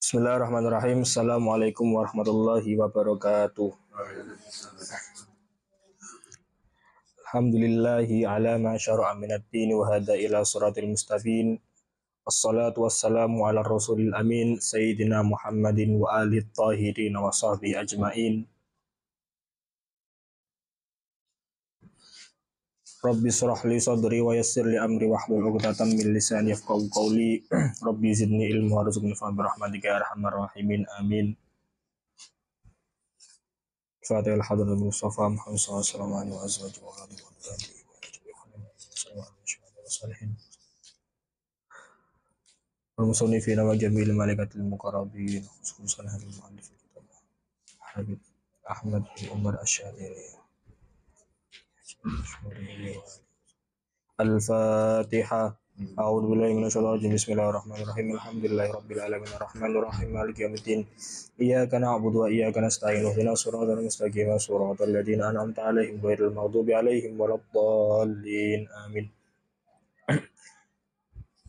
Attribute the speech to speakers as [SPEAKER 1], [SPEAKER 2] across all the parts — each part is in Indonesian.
[SPEAKER 1] Bismillahirrahmanirrahim. Assalamualaikum warahmatullahi wabarakatuh. Alhamdulillahi ala ma syara'a minad din wa hada ila siratil mustaqim. Wassalatu wassalamu ala rasulil amin sayyidina Muhammadin wa alihi tahirin wa sahbihi ajmain. Rabbi shrah li sadri wa yassir li amri wahlul 'uqdatam min lisani yafqahu qawli. Rabbi zidni ilma warzuqni fahma bi rahmatika ya arhamar rahimin. Amin. Fatihah al-Hadratul Mustafa Muhammad sallallahu alaihi wasallam. Al-musannifin wa jamil malaikatil muqarrabin khususan hadil mu'allif kitab Habib Ahmad bin Umar Asy-Syadili. Al-Fatihah. A'udzu billahi minasyaitonir rajim. Bismillahirrahmanirrahim. Alhamdulillahirabbil alamin arrahmanir rahim maliki yaumiddin. Iyyaka na'budu wa iyyaka nasta'in. Ihdinas siratal mustaqim siratal ladzina an'amta 'alaihim ghairil maghdubi 'alaihim waladdallin. Amin.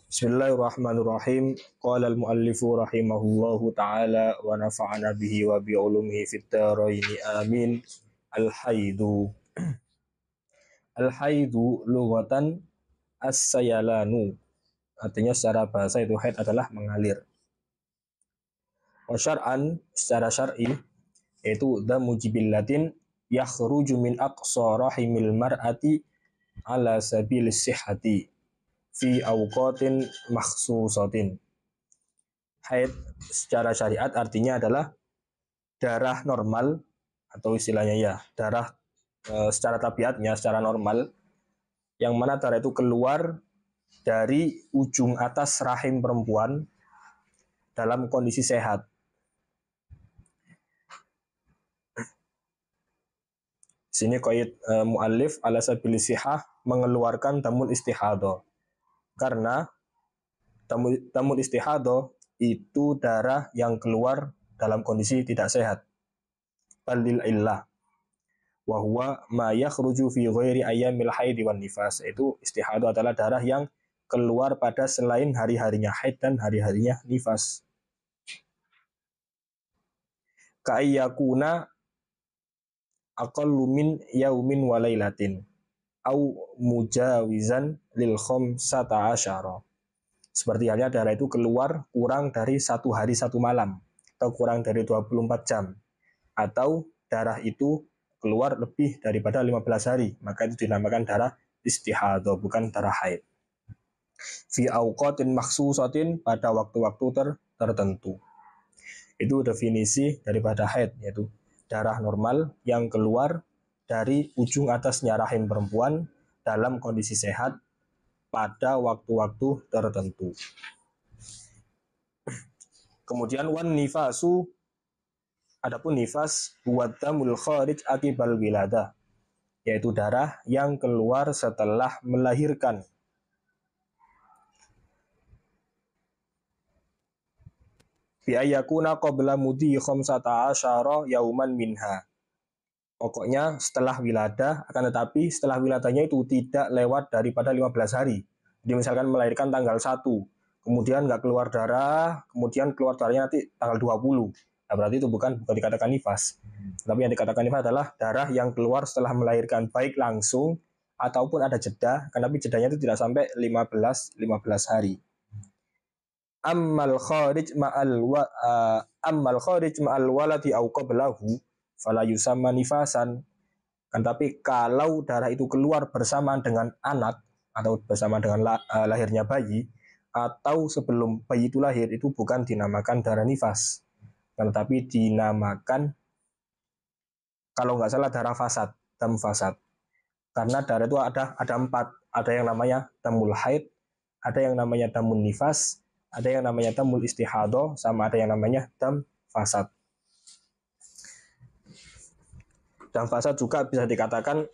[SPEAKER 1] Bismillahirrahmanirrahim. Qala al-muallifu rahimahullahu ta'ala wa nafa'ana bihi wa bi ulumihi fid dharain. Amin. Al-haidu. Al-haidu lughatan as-sayalanu. Artinya secara bahasa itu haid adalah mengalir. Wa syar'an, secara syar'i yaitu damu jibillatin yakhruju min aqsa rahimil mar'ati ala sabilis sihhati fi awqatin makhsusatin. Haid secara syariat artinya adalah darah normal atau istilahnya ya darah secara tabiatnya secara normal yang mana darah itu keluar dari ujung atas rahim perempuan dalam kondisi sehat. Sini qaid muallif ala sabilis sihah mengeluarkan damul istihadah. Karena damul istihadah itu darah yang keluar dalam kondisi tidak sehat. Balil illah wa huwa ma yakhruju fi ghairi ayyamil haid wan nifas. Itu istihadah adalah darah yang keluar pada selain hari-harinya haid dan hari-harinya nifas. Ka'ayyakuna aqallu min yaumin wa lailatin au mujawizan lil khamsata asyara. Seperti halnya darah itu keluar kurang dari 1 hari 1 malam atau kurang dari 24 jam, atau darah itu keluar lebih daripada 15 hari, maka itu dinamakan darah istihadah, bukan darah haid. Fi awqatin makhsusatin, pada waktu-waktu tertentu. Itu definisi daripada haid, yaitu darah normal yang keluar dari ujung atasnya rahim perempuan dalam kondisi sehat pada waktu-waktu tertentu. Kemudian wan nifasu, adapun nifas buat damul kharij akibal wiladah, yaitu darah yang keluar setelah melahirkan. Bi ayyakuna qabla mudi khamsata asyara yauman minha. Pokoknya setelah wiladah, akan tetapi setelah wiladahnya itu tidak lewat daripada 15 hari. Jadi misalkan melahirkan tanggal 1, kemudian nggak keluar darah, kemudian keluar darahnya nanti tanggal 20. Nah, berarti itu bukan dikatakan nifas. Tapi yang dikatakan nifas adalah darah yang keluar setelah melahirkan, baik langsung ataupun ada jeda, tapi jedanya itu tidak sampai 15 hari. Ammal kharij ma'al waladi au qablahu fala yusamma nifasan. Kan tapi kalau darah itu keluar bersamaan dengan anak atau bersama dengan lahirnya bayi atau sebelum bayi itu lahir, itu bukan dinamakan darah nifas, tetapi dinamakan, kalau nggak salah, darah fasad, dam fasad. Karena darah itu ada 4, ada yang namanya damul haid, ada yang namanya damun nifas, ada yang namanya damul istihadah, sama ada yang namanya dam fasad. Dam fasad juga bisa dikatakan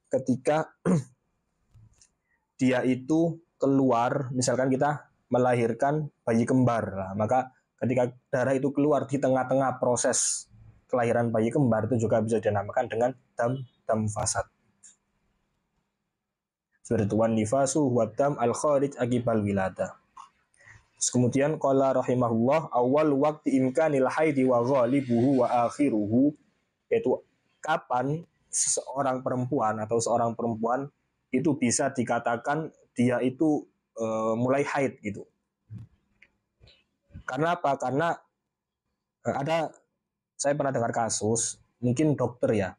[SPEAKER 1] ketika dia itu keluar, misalkan kita melahirkan bayi kembar, maka ketika darah itu keluar di tengah-tengah proses kelahiran bayi kembar, itu juga bisa dinamakan dengan dam fasad. Seperti wan nifasu wa dam al kharij akibal wiladah. Kemudian qala rahimahullah awal waqti imkanil haidi wa ghalibuhu wa akhiruhu, yaitu kapan seorang perempuan atau seorang perempuan itu bisa dikatakan dia itu mulai haid gitu. Karena apa? Karena saya pernah dengar kasus, mungkin dokter ya.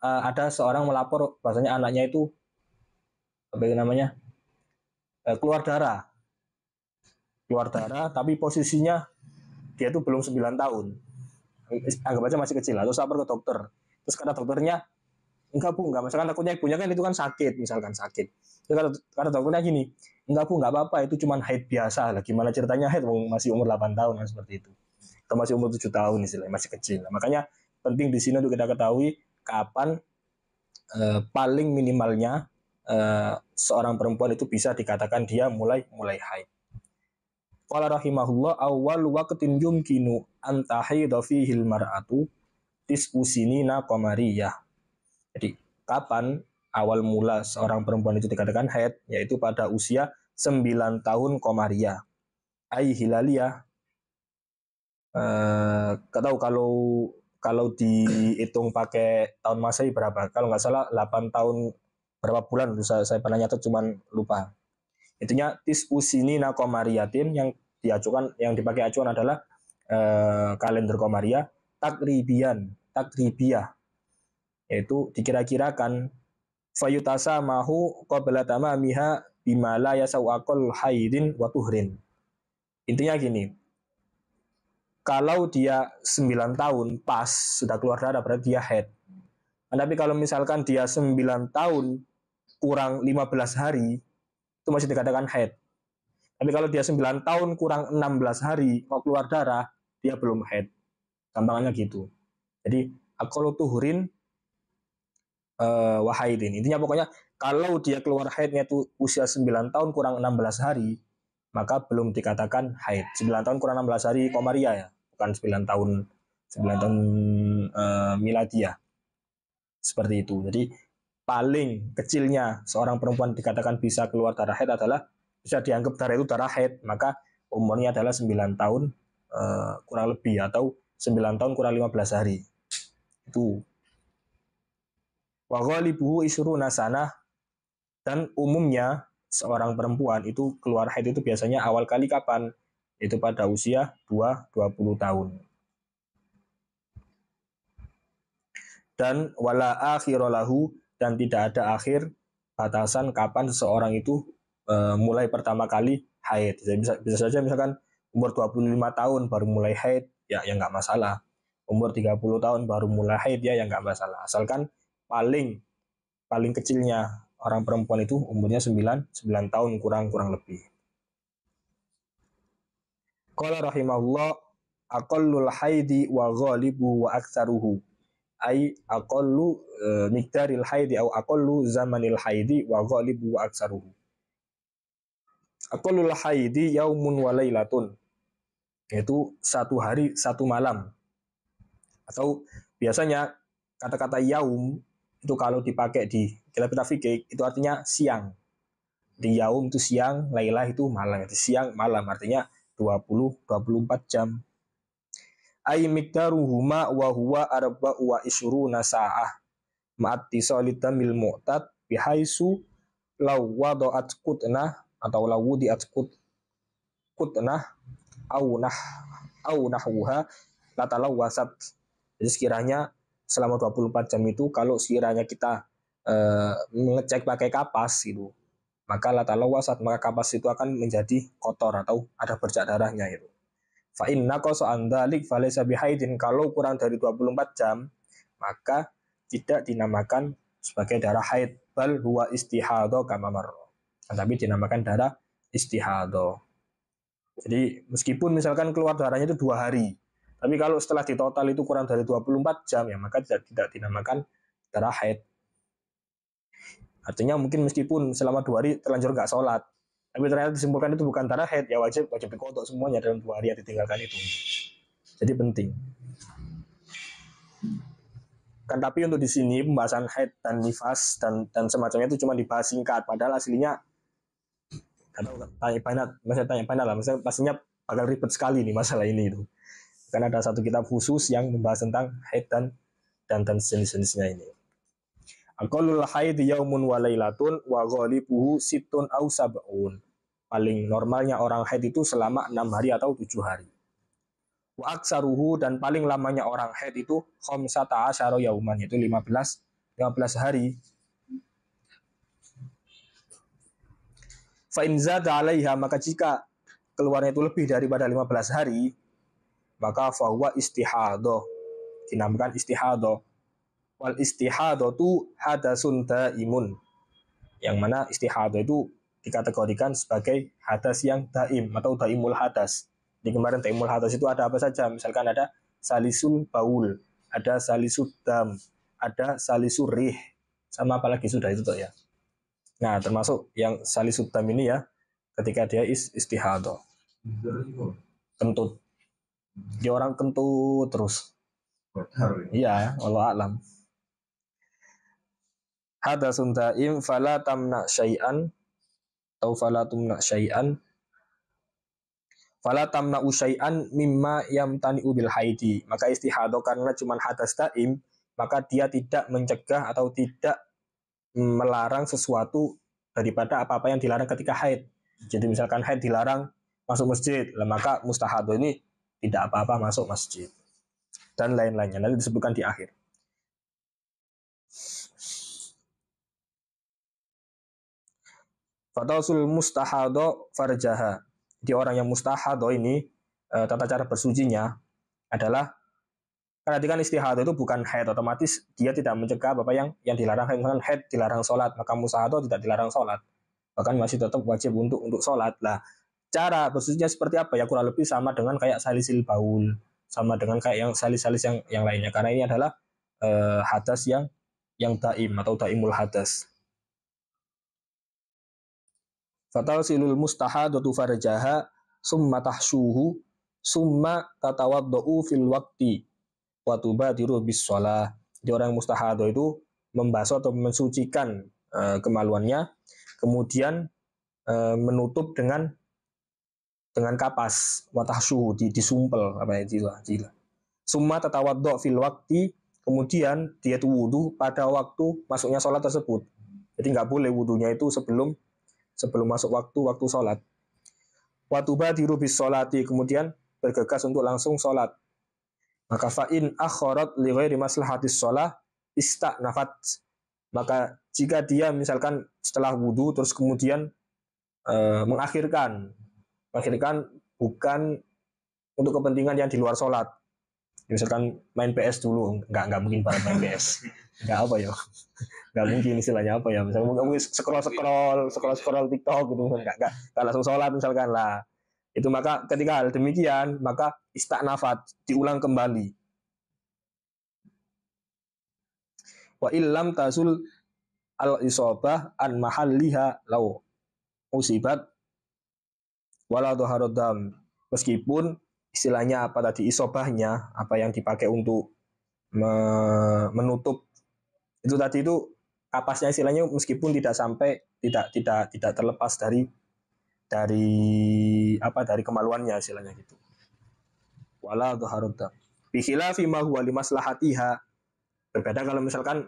[SPEAKER 1] Ada seorang melapor bahwasanya anaknya itu apa namanya? Keluar darah. Keluar darah tapi posisinya dia itu belum 9 tahun. Anggap aja masih kecil lah. Terus lapor ke dokter. Terus kata dokternya, enggak bu, enggak. Misalkan takutnya ibunya kan itu kan sakit, misalkan sakit. Terus kata dokternya gini, enggak bu, enggak apa-apa, itu cuma haid biasa lah. Gimana ceritanya haid masih umur 8 tahun kan seperti itu. Atau masih umur 7 tahun istilahnya, masih kecil. Nah, makanya penting di sini untuk kita ketahui kapan paling minimalnya seorang perempuan itu bisa dikatakan dia mulai haid. Qala rahimahullah awal waqtin yumkinu an tahidha fihi al-mar'atu tis'usinina qamariyah. Jadi kapan awal mula seorang perempuan itu dikatakan haid, yaitu pada usia 9 tahun qamariyah. Ai hilaliyah. Tahu kalau dihitung pakai tahun Masehi berapa? Kalau nggak salah 8 tahun berapa bulan? Saya pernah nyatet cuman lupa. Itunya tis'usinina qamariyatin, yang dipakai acuan adalah kalender Qamariyah takribiyah, yaitu dikira-kirakan fayutasa mahu qabla tamamiha bima la yasau aqal haidin wa tuhrin. Intinya gini, kalau dia 9 tahun pas sudah keluar darah berarti dia haid. Tapi kalau misalkan dia 9 tahun kurang 15 hari itu masih dikatakan haid. Tapi kalau dia 9 tahun kurang 16 hari mau keluar darah, dia belum haid. Gampangannya gitu. Jadi aqallu tuhurin wahaidin. Intinya pokoknya kalau dia keluar haidnya itu usia 9 tahun kurang 16 hari, maka belum dikatakan haid. 9 tahun kurang 16 hari Qamariyah ya, bukan 9 tahun miladiyah. Seperti itu. Jadi paling kecilnya seorang perempuan dikatakan bisa keluar darah haid adalah bisa dianggap darah itu darah haid, maka umurnya adalah 9 tahun kurang lebih, atau 9 tahun kurang 15 hari. Itu. Wa ghalibuhu isruna sanah, dan umumnya seorang perempuan itu keluar haid itu biasanya awal kali kapan? Itu pada usia 20 tahun. Dan wala akhiralahu, dan tidak ada akhir batasan kapan seseorang itu mulai pertama kali haid. Jadi bisa saja misalkan umur 25 tahun baru mulai haid, ya nggak masalah. Umur 30 tahun baru mulai haid, ya nggak masalah. Asalkan paling kecilnya orang perempuan itu umurnya 9 tahun kurang lebih. Qala rahimahullah aqallul haidi wa ghalibu wa aktsaruhu, ai aqallu miqdaril haidi au aqallu zamanil haidi wa ghalibu wa aktsaruhu. Aqallul haidi yaumun wa lailatun, yaitu satu hari satu malam. Atau biasanya kata-kata yaum itu kalau dipakai di kitab fikih itu artinya siang. Di yaum itu siang, lailah itu malam. Itu siang malam artinya 24 jam. Ai miqdaruhuma wa huwa arba'u wa isyruna sa'ah ma'at tisalid damil mu'tad bihaisu law wada'at qutnah atau law wudi'at qutnah au nahwuha latalawasat. Jadi sekiranya selama 24 jam itu kalau sekiranya kita mengecek pakai kapas gitu, maka latalawasat, maka kapas itu akan menjadi kotor atau ada bercak darahnya itu. Fa inna qasa an dzalik falaysa bihaidin, kalau kurang dari 24 jam maka tidak dinamakan sebagai darah haid, bal huwa istihadha kama marra. Tapi dinamakan darah istihadha. Jadi meskipun misalkan keluar darahnya itu 2 hari, tapi kalau setelah ditotal itu kurang dari 24 jam ya maka tidak dinamakan darah haid. Artinya mungkin meskipun selama 2 hari terlanjur nggak sholat, tapi ternyata disimpulkan itu bukan darah haid, ya wajib dikodok semuanya dalam 2 hari yang ditinggalkan itu. Jadi penting. Kan tapi untuk di sini pembahasan haid dan nifas dan semacamnya itu cuma dibahas singkat, padahal aslinya atau tanya banyak, maksudnya tanya banyak lah, maksudnya pastinya bakal ribet sekali nih masalah ini itu. Karena ada satu kitab khusus yang membahas tentang haid dan jenis-jenisnya ini. Aqallul haid yaumun wa lailatun wa ghalibuhu sittun aw sab'un. Paling normalnya orang haid itu selama 6 hari atau 7 hari. Wa aksaruhu, dan paling lamanya orang haid itu khamsata asyara yauman, yaitu 15 hari. Fa in zada 'alaiha, maka jika keluarnya itu lebih daripada 15 hari, maka fahuwa istihadah, dinamakan istihadah. Wal istihadatu hadasun daimun, yang mana istihadah itu dikategorikan sebagai hadas yang daim atau daimul hadas. Di kemarin daimul hadas itu ada apa saja? Misalkan ada salisul baul, ada salisul dam, ada salisul rih, sama apalagi sudah itu toh ya. Nah, termasuk yang salisul dam ini ya, ketika dia istihadah. Kentut. Dia orang kentut terus. Iya, Allah alam. Hadasun daim fala tamna syai'an atau fala tumna syai'an fala tamna syai'an mimma yamtani'u bil haidi. Maka istihadah karena cuma hadas daim, maka dia tidak mencegah atau tidak melarang sesuatu daripada apa-apa yang dilarang ketika haid. Jadi misalkan haid dilarang masuk masjid, maka mustahadah ini tidak apa-apa masuk masjid dan lain-lainnya. Nanti disebutkan di akhir. Fatausul mustahado farjaha. Di orang yang mustahado ini tata cara bersucinya adalah, karena kan istihado itu bukan haid, otomatis dia tidak mencegah apa yang dilarang. Misalkan haid dilarang sholat, maka mustahado tidak dilarang sholat, bahkan masih tetap wajib untuk sholat. Lah, cara bersucinya seperti apa ya, kurang lebih sama dengan kayak salisil baul, sama dengan kayak yang salis-salis yang lainnya, karena ini adalah hadas yang daim atau daimul hadas. Fatausilul mustahadatu farjaha summa tahsyuhu summa tatawaddau fil waqti wa tubadiru bis shalah. Di orang mustahadah itu membasuh atau mensucikan kemaluannya, kemudian menutup dengan kapas, wa tahsyuhu, disumpel apa ya, jila. Summa tatawaddau fil waqti, kemudian dia itu wudu pada waktu masuknya sholat tersebut. Jadi nggak boleh wudunya itu sebelum masuk waktu sholat. Watubadiru bis sholati, kemudian bergegas untuk langsung sholat. Maka fa'in akhorat li ghairi maslahatis sholah istaknafat. Maka jika dia misalkan setelah wudu terus kemudian mengakhirkan bukan untuk kepentingan yang di luar sholat, misalkan main PS dulu, nggak mungkin pada main PS, nggak apa ya, nggak mungkin istilahnya apa ya, misalnya mungkin scroll TikTok gitu, nggak langsung sholat misalkan lah. Itu maka ketika hal demikian, maka istaknafat, diulang kembali. Wa illam tazul al isobah an mahalliha lau usibat wala dhaharodam, meskipun istilahnya apa tadi, isobahnya apa yang dipakai untuk menutup itu tadi itu kapasnya istilahnya, meskipun tidak sampai tidak terlepas dari kemaluannya istilahnya gitu. Wala dhaharodam bi khilafi ma huwa limaslahatiha. Berbeda kalau misalkan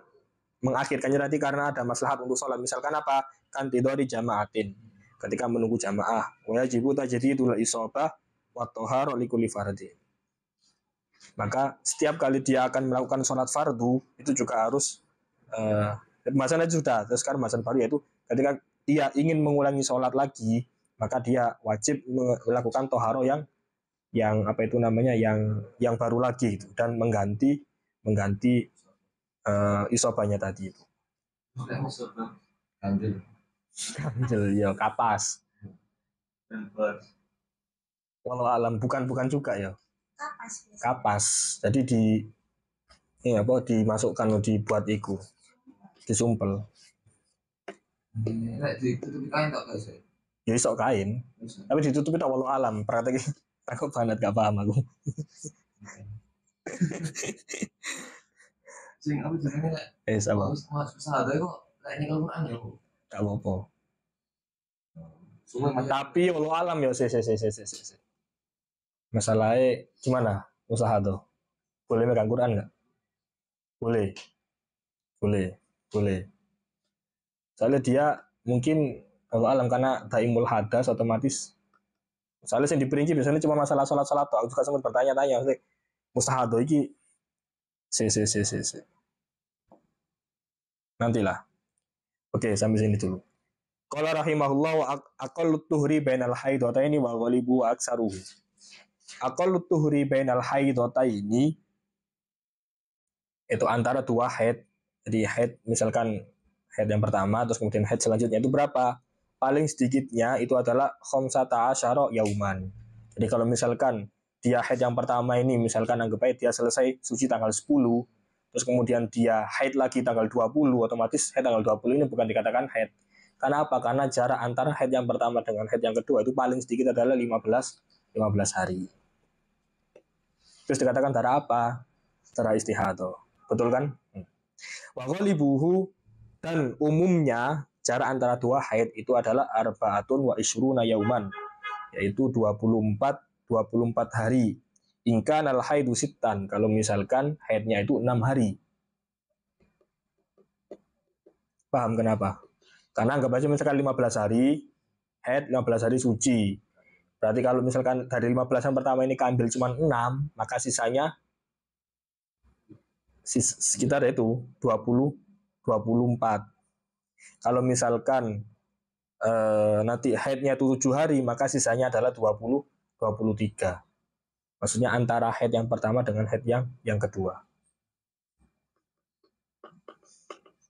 [SPEAKER 1] mengakhirkannya nanti karena ada maslahat untuk sholat, misalkan apa, kan tidori jamaatin, ketika menunggu jamaah, wajibu tajdidul isobah wa thahara likulli fardhi. Maka setiap kali dia akan melakukan sholat fardu itu juga harus pembahasannya sudah, terus sekarang pembahasan baru, yaitu ketika dia ingin mengulangi sholat lagi, maka dia wajib melakukan toharo yang apa itu namanya, yang baru lagi itu, dan mengganti isobahnya tadi itu. Ganjel ya, kapas. Walau alam bukan juga ya. Kapas. Jadi dimasukkan, dibuat iku, disumpel. Ya iso kain. Tapi ditutupi tak walau alam. Praktek takut banget, gak paham aku.
[SPEAKER 2] Sing apa jenenge lek
[SPEAKER 1] Sama.
[SPEAKER 2] Mas ada kok lek nyekel Quran ya.
[SPEAKER 1] Gak apa-apa. Tapi Allah alam ya si. Masalahnya gimana usaha tuh? Boleh megang Quran nggak? Boleh, boleh, boleh. Soalnya dia mungkin Allah alam karena daimul hadas otomatis. Soalnya yang diperinci biasanya cuma masalah sholat tuh. Aku juga sempat bertanya-tanya, mustahado iki si. Nantilah. Oke, sampai sini dulu. Qala rahimahullah wa aqallut tuhri bainal haidataini wa ghalibu wa aksaruhu. Aqallut tuhri bainal haidataini itu antara dua haid. Jadi haid misalkan haid yang pertama terus kemudian haid selanjutnya itu berapa? Paling sedikitnya itu adalah khamsata asyara yauman. Jadi kalau misalkan dia haid yang pertama ini misalkan anggap aja dia selesai suci tanggal 10, terus kemudian dia haid lagi tanggal 20, otomatis haid tanggal 20 ini bukan dikatakan haid. Karena apa? Karena jarak antara haid yang pertama dengan haid yang kedua itu paling sedikit adalah 15 hari. Terus dikatakan darah apa? Darah istihadah. Betul kan? Wa ghalibuhu dan umumnya jarak antara dua haid itu adalah arbaatun wa isruna yauman, yaitu 24 hari. Ingkan al haidu sittan, kalau misalkan haidnya itu 6 hari. Paham kenapa? Karena anggap aja misalkan 15 hari haid, 15 hari suci. Berarti kalau misalkan dari 15 yang pertama ini keambil cuma 6, maka sisanya sekitar itu 24. Kalau misalkan nanti haidnya itu 7 hari, maka sisanya adalah 23. Maksudnya antara haid yang pertama dengan haid yang kedua.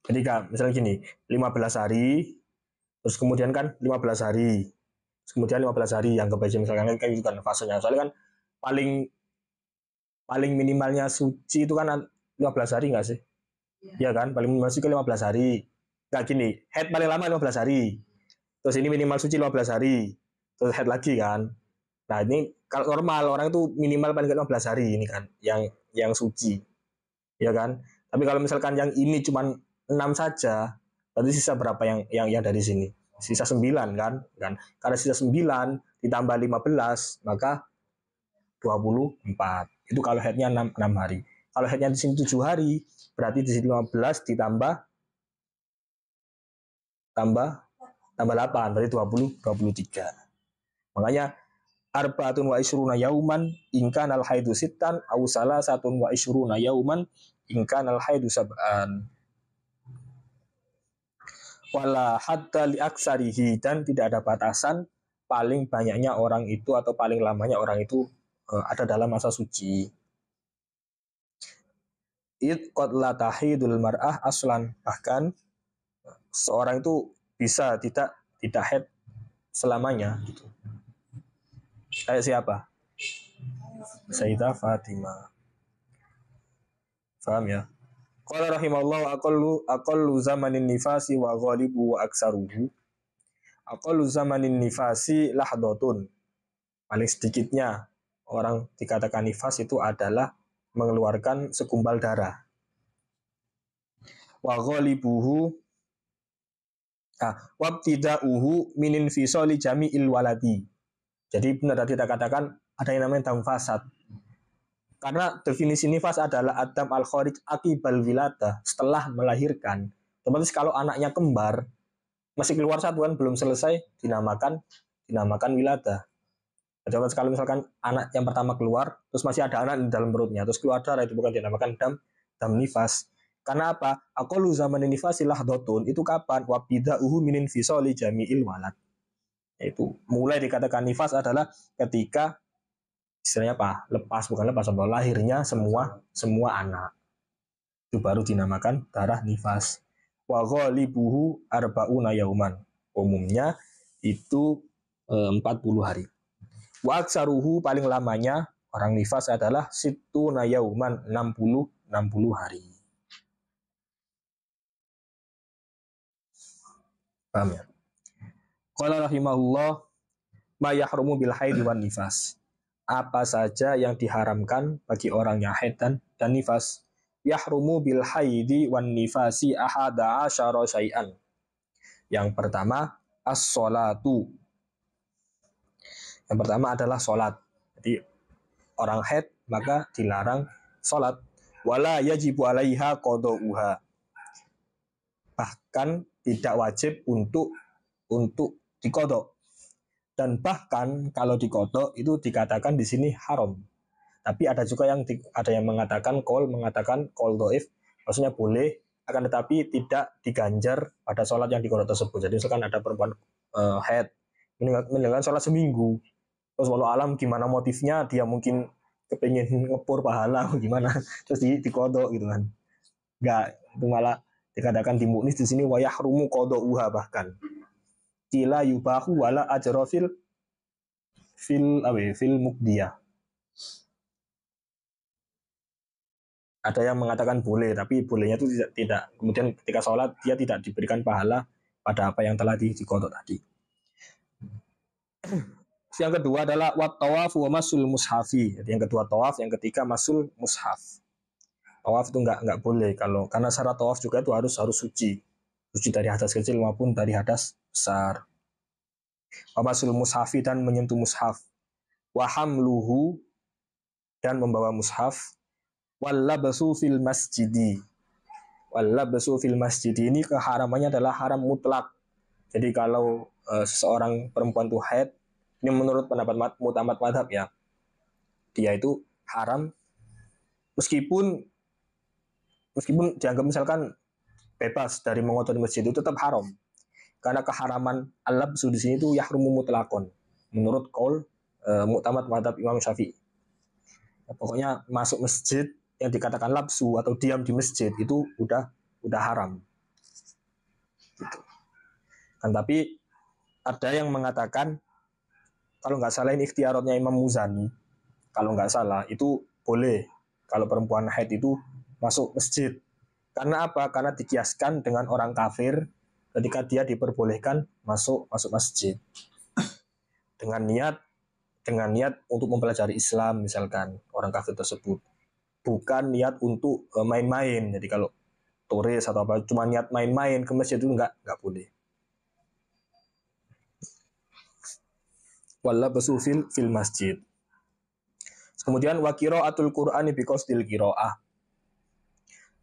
[SPEAKER 1] Jadi kan misalnya gini, 15 hari, terus kemudian kan 15 hari, terus kemudian 15 hari yang kebaca misalkan kayak gitu kan fasenya. Soalnya kan paling minimalnya suci itu kan 15 hari nggak sih? Iya kan, paling minimal suci 15 hari. Nggak gini, haid paling lama 15 hari. Terus ini minimal suci 15 hari. Terus haid lagi kan. Nah ini kalau normal orang itu minimal paling 15 hari ini kan, yang suci, ya kan. Tapi kalau misalkan yang ini cuma 6 saja, berarti sisa berapa yang dari sini? Sisa 9 kan. Karena sisa 9 ditambah 15 maka 24. Itu kalau headnya 6 hari. Kalau headnya di sini 7 hari, berarti di sini 15 ditambah 8, berarti 23. Makanya arba'atun wa isruna yauman ingkan al haidu sittan aw salasatun wa isruna yauman ingkan al haidu sab'an. Wala hatta li aksarihi, dan tidak ada batasan paling banyaknya orang itu atau paling lamanya orang itu ada dalam masa suci. Id qad la tahidul mar'ah aslan, bahkan seorang itu bisa tidak haid selamanya gitu. Kayak siapa? Sayyidah Fatimah. Paham ya? Qala rahimallahu aqallu zamanin nifasi wa ghalibu wa aksaruhu. Aqallu zamanin nifasi lahdotun. Paling sedikitnya orang dikatakan nifas itu adalah mengeluarkan segumpal darah. Wa ghalibuhu wabtida'uhu min infisali jami'il waladi. Jadi benar tadi kita katakan ada yang namanya dam fasad. Karena definisi nifas adalah adam al-kharij akibal wilada, setelah melahirkan. Otomatis kalau anaknya kembar masih keluar satu kan belum selesai dinamakan wilada. Otomatis kalau misalkan anak yang pertama keluar terus masih ada anak di dalam perutnya terus keluar darah, itu bukan dinamakan dam nifas. Karena apa? Aqallu zaman nifasilah dotun itu kapan? Wabida'uhu min infisali jami'il walad. Yaitu mulai dikatakan nifas adalah ketika istilahnya apa? Bukan lepas, lahirnya semua anak. Itu baru dinamakan darah nifas. Wa ghalibuhu arba'una yauman. Umumnya itu 40 hari. Wa aksaruhu paling lamanya orang nifas adalah situna yauman, 60 hari. Paham ya? Qala rahimahullah ma yahrumu bil haid wan nifas. Apa saja yang diharamkan bagi orang yang haid dan nifas. Yahrumu bil haidi wan nifasi ahada asyara syai'an. Yang pertama as-salatu, Yang pertama adalah sholat. Jadi orang haid maka dilarang sholat. Wala yajibu alaiha qada'uha. Bahkan tidak wajib untuk dikodok. Dan bahkan kalau dikodok itu dikatakan di sini haram. Tapi ada juga ada yang mengatakan kol doif, maksudnya boleh, akan tetapi tidak diganjar pada sholat yang dikodok tersebut. Jadi misalkan ada perempuan haid meninggalkan sholat seminggu, terus walau alam gimana motifnya, dia mungkin kepingin ngepur pahala gimana, terus dikodok gitu kan, nggak, itu malah dikatakan di mu'nis di sini wayah rumu kodouha, bahkan kila yubahu wala ajrofil fil mukdiyah. Ada yang mengatakan boleh, tapi bolehnya itu tidak. Kemudian ketika sholat dia tidak diberikan pahala pada apa yang telah dikodok tadi. Yang kedua adalah wat tawaf wa masul mushafi. Jadi yang kedua tawaf, yang ketiga masul mushaf. Tawaf itu nggak boleh karena syarat tawaf juga itu harus suci dari hadas kecil maupun dari hadas besar. Wa masul mushafi, dan menyentuh mushaf. Wa hamluhu, dan membawa mushaf. Wallabsu fil masjidi. Wallabsu fil masjidi ini keharamannya adalah haram mutlak. Jadi kalau seorang perempuan itu haid, ini menurut pendapat mutamat madhab ya, dia itu haram meskipun dianggap misalkan bebas dari mengotori masjid, itu tetap haram. Karena keharaman al-labsu di sini itu yahrumu mutlakon menurut qaul mutamat madhab Imam Syafi'i. Pokoknya masuk masjid yang dikatakan labsu atau diam di masjid itu udah haram. Gitu. Kan tapi ada yang mengatakan, kalau nggak salah ini ikhtiarotnya Imam Muzani, kalau nggak salah itu boleh kalau perempuan haid itu masuk masjid. Karena apa? Karena dikiaskan dengan orang kafir ketika dia diperbolehkan masuk masjid dengan niat untuk mempelajari Islam, misalkan orang kafir tersebut, bukan niat untuk main-main. Jadi kalau turis atau apa cuma niat main-main ke masjid itu nggak boleh. Walla basufil fil masjid. Kemudian wa qiraatul Qur'ani bi qasdil qiraah,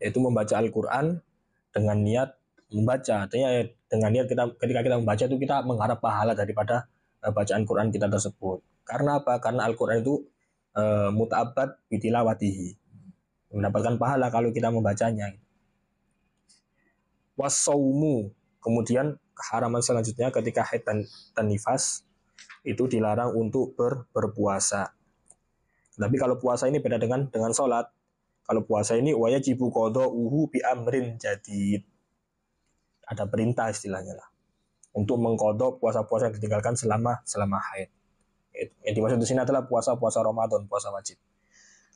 [SPEAKER 1] yaitu membaca Al-Qur'an dengan niat membaca. Artinya dengan niat ketika kita membaca itu kita mengharap pahala daripada bacaan Quran kita tersebut. Karena apa? Karena Al-Qur'an itu muta'abbad bi tilawatihi, mendapatkan pahala kalau kita membacanya. Wasaumu, kemudian keharaman selanjutnya ketika haid dan nifas itu dilarang untuk berpuasa. Tapi kalau puasa ini beda dengan sholat. Kalau puasa ini wajibu qada'uhu bi amrin jadid. Ada perintah istilahnya lah untuk mengkodok puasa-puasa yang ditinggalkan selama haid. Yang dimaksud di sini adalah puasa Ramadan, puasa wajib.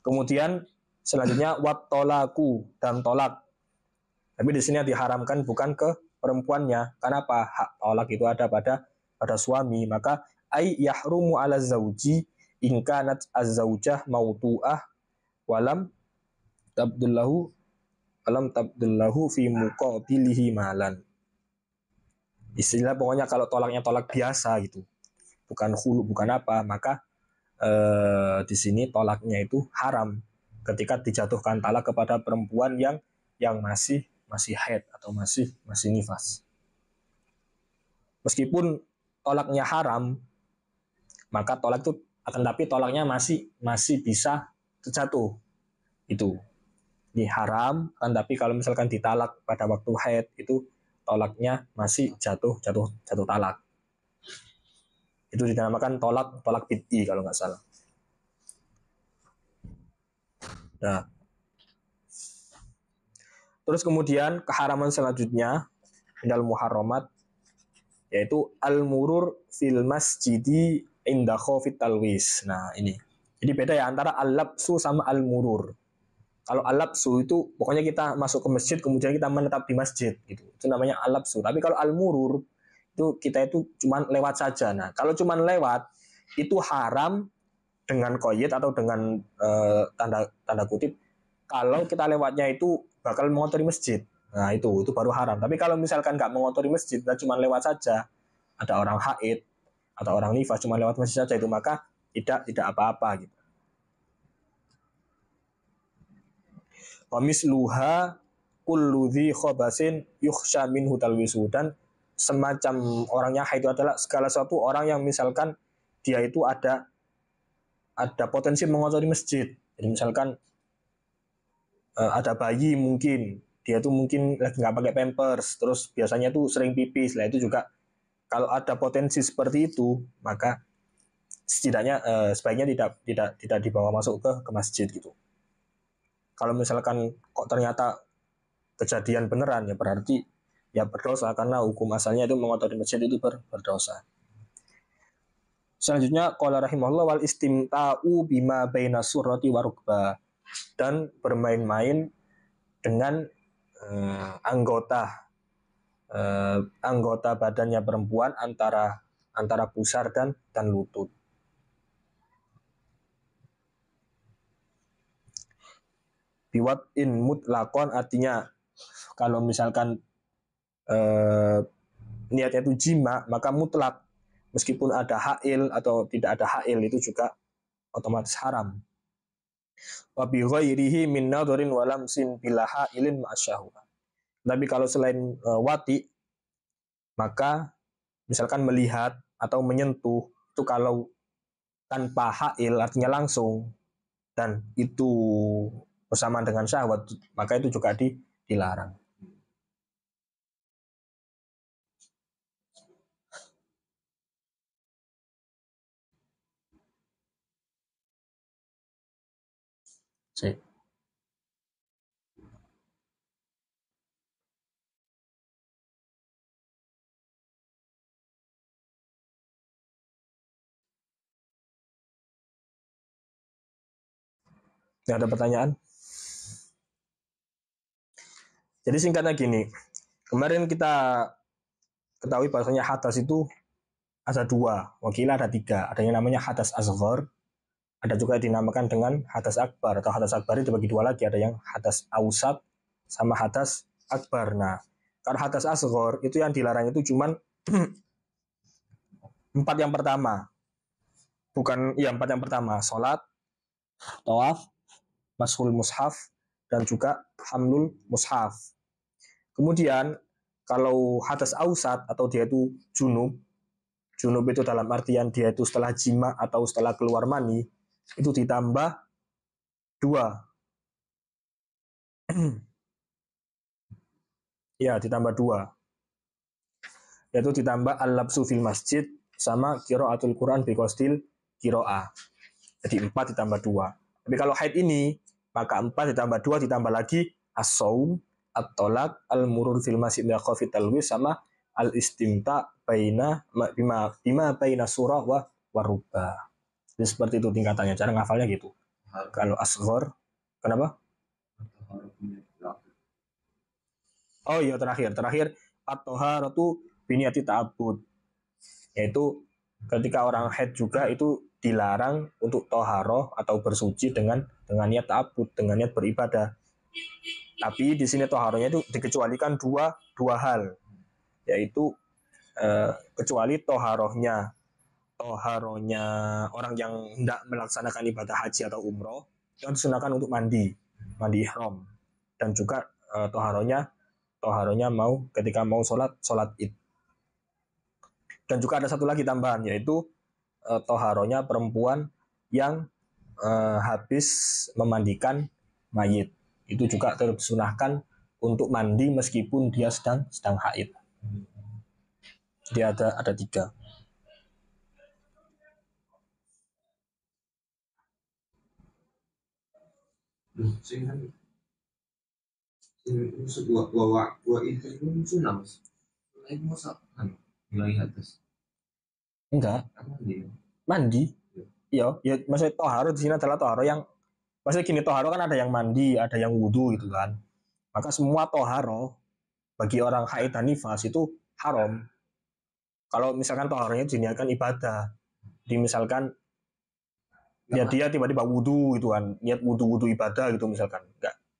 [SPEAKER 1] Kemudian selanjutnya wat tolaku, dan tolak. Tapi di sini diharamkan bukan ke perempuannya. Karena apa? Hak tolak itu ada pada suami. Maka ay yahrumu ala zauji in kanat az-zaujah mautu'ah walam tabdullahu fi muqabilihi malan. Istilah pokoknya kalau tolaknya tolak biasa gitu, bukan khulu, bukan apa, maka di sini tolaknya itu haram ketika dijatuhkan talak kepada perempuan yang masih haid atau masih nifas. Meskipun tolaknya haram, maka tolak itu tapi tolaknya masih bisa terjatuh. Itu ini haram, kan tapi kalau misalkan ditalak pada waktu haid itu tolaknya masih jatuh talak. Itu dinamakan tolak bid'i kalau nggak salah. Nah, terus kemudian keharaman selanjutnya minal muharramat, yaitu al-murur fil masjidi inda khawfit talwis. Nah ini, jadi beda ya antara al-labsu sama al-murur. Kalau al-labsu itu pokoknya kita masuk ke masjid kemudian kita menetap di masjid gitu, itu namanya al-labsu. Tapi kalau al-murur itu kita itu cuma lewat saja. Nah kalau cuma lewat itu haram dengan qayyid atau dengan tanda kutip, kalau kita lewatnya itu bakal mengotori masjid. Nah itu baru haram. Tapi kalau misalkan nggak mengotori masjid, kita cuma lewat saja, ada orang haid atau orang nifas cuma lewat masjid saja itu, maka tidak apa-apa gitu. Wa misluha kullu dzi khabasin yukhsha minhu talwisu, dan semacam orangnya haid itu adalah segala sesuatu orang yang misalkan dia itu ada potensi mengotori masjid. Jadi misalkan ada bayi, mungkin dia tuh mungkin lagi nggak pakai pampers, terus biasanya tuh sering pipis lah, itu juga kalau ada potensi seperti itu maka setidaknya sebaiknya tidak dibawa masuk ke masjid gitu. Kalau misalkan kok ternyata kejadian beneran, ya berarti ya berdosa, karena hukum asalnya itu mengotori masjid itu berdosa. Selanjutnya qala rahimahullah wal istimta'u bima baina surrati wa rukbah, dan bermain-main dengan anggota badannya perempuan antara pusar dan lutut. Biwat in mutlakon, artinya kalau misalkan niatnya itu jima, maka mutlak, meskipun ada hail atau tidak ada hail itu juga otomatis haram. Wa bi ghairihi min nadharin wa lamsin bila hailin ma'asyahu. Tapi kalau selain wati, maka misalkan melihat atau menyentuh itu kalau tanpa hail artinya langsung dan itu bersamaan dengan syahwat, maka itu juga dilarang. Sip. Nggak ada pertanyaan? Jadi singkatnya gini, kemarin kita ketahui bahwasanya hadas itu ada dua, wakil ada tiga. Ada yang namanya hadas asghar, ada juga dinamakan dengan hadas akbar, atau hadas akbar itu dibagi dua lagi, ada yang hadas ausat sama hadas akbar. Nah, kalau hadas asghar itu yang dilarang itu cuman empat yang pertama, empat yang pertama, sholat, tawaf, mashul mushaf, dan juga hamlul mushaf. Kemudian kalau hadas ausat atau dia itu junub itu dalam artian dia itu setelah jima atau setelah keluar mani, itu ditambah dua. Ya, ditambah dua. Yaitu ditambah al-labsu fil masjid sama qiraatul Quran bi qasdil qiraah. Jadi 4 ditambah 2. Tapi kalau haid ini, maka 4 ditambah 2 ditambah lagi as-saum, at-tolak, al-murur fil masjid min khafit talwis sama al-istimta baina bima baina surah wa rubah. Jadi seperti itu tingkatannya, cara ngafalnya gitu. Kalau asghar, kenapa? Oh iya, terakhir at-taharatu biniyati ta'abbud, yaitu ketika orang haid juga itu dilarang untuk toharoh atau bersuci dengan niat ta'abbud, dengan niat beribadah. Tapi di sini toharohnya itu dikecualikan dua hal, yaitu kecuali toharohnya orang yang hendak melaksanakan ibadah haji atau umroh, itu disunahkan untuk mandi ihram, dan juga toharohnya mau ketika mau sholat id. Dan juga ada satu lagi tambahan, yaitu toharohnya perempuan yang habis memandikan mayit, itu juga disunahkan untuk mandi meskipun dia sedang haid. Jadi ada 3.
[SPEAKER 2] Dua itu sunnah mas. Itu masa nilai atas.
[SPEAKER 1] Enggak. Mandi. Iya, ya maksudnya toharo di sini adalah toharo yang, maksudnya gini, toharo kan ada yang mandi, ada yang wudhu gitu kan. Maka semua toharo bagi orang haid dan nifas itu haram. Kalau misalkan toharonya diniatkan ibadah, di misalkan ya dia tiba-tiba wudhu gitu kan, niat wudhu ibadah gitu misalkan,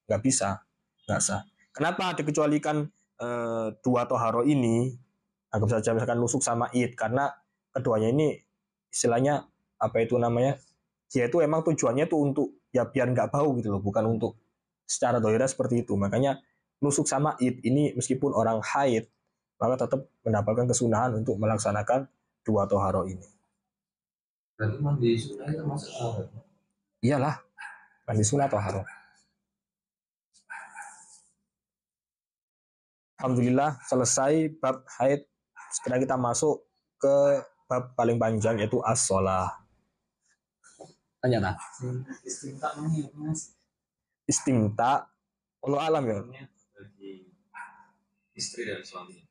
[SPEAKER 1] nggak bisa, nggak sah. Kenapa dikecualikan 2 toharo ini? Anggap saja misalkan nusuk sama id, karena keduanya ini istilahnya apa itu namanya, dia itu emang tujuannya tuh untuk ya biar nggak bau gitu loh, bukan untuk secara dohirnya seperti itu. Makanya nusuk sama id ini meskipun orang haid maka tetap mendapatkan kesunahan untuk melaksanakan dua toharo ini.
[SPEAKER 2] Berarti mandi sunnah itu masuk awal.
[SPEAKER 1] Iyalah, mandi sunat toharo. Alhamdulillah selesai bab haid. Sekarang kita masuk ke bab paling panjang yaitu as-sholah. Tanya nah.
[SPEAKER 2] Istimta namanya mas.
[SPEAKER 1] Istimta, Allah alam ya.
[SPEAKER 2] Bagi istri dan suami.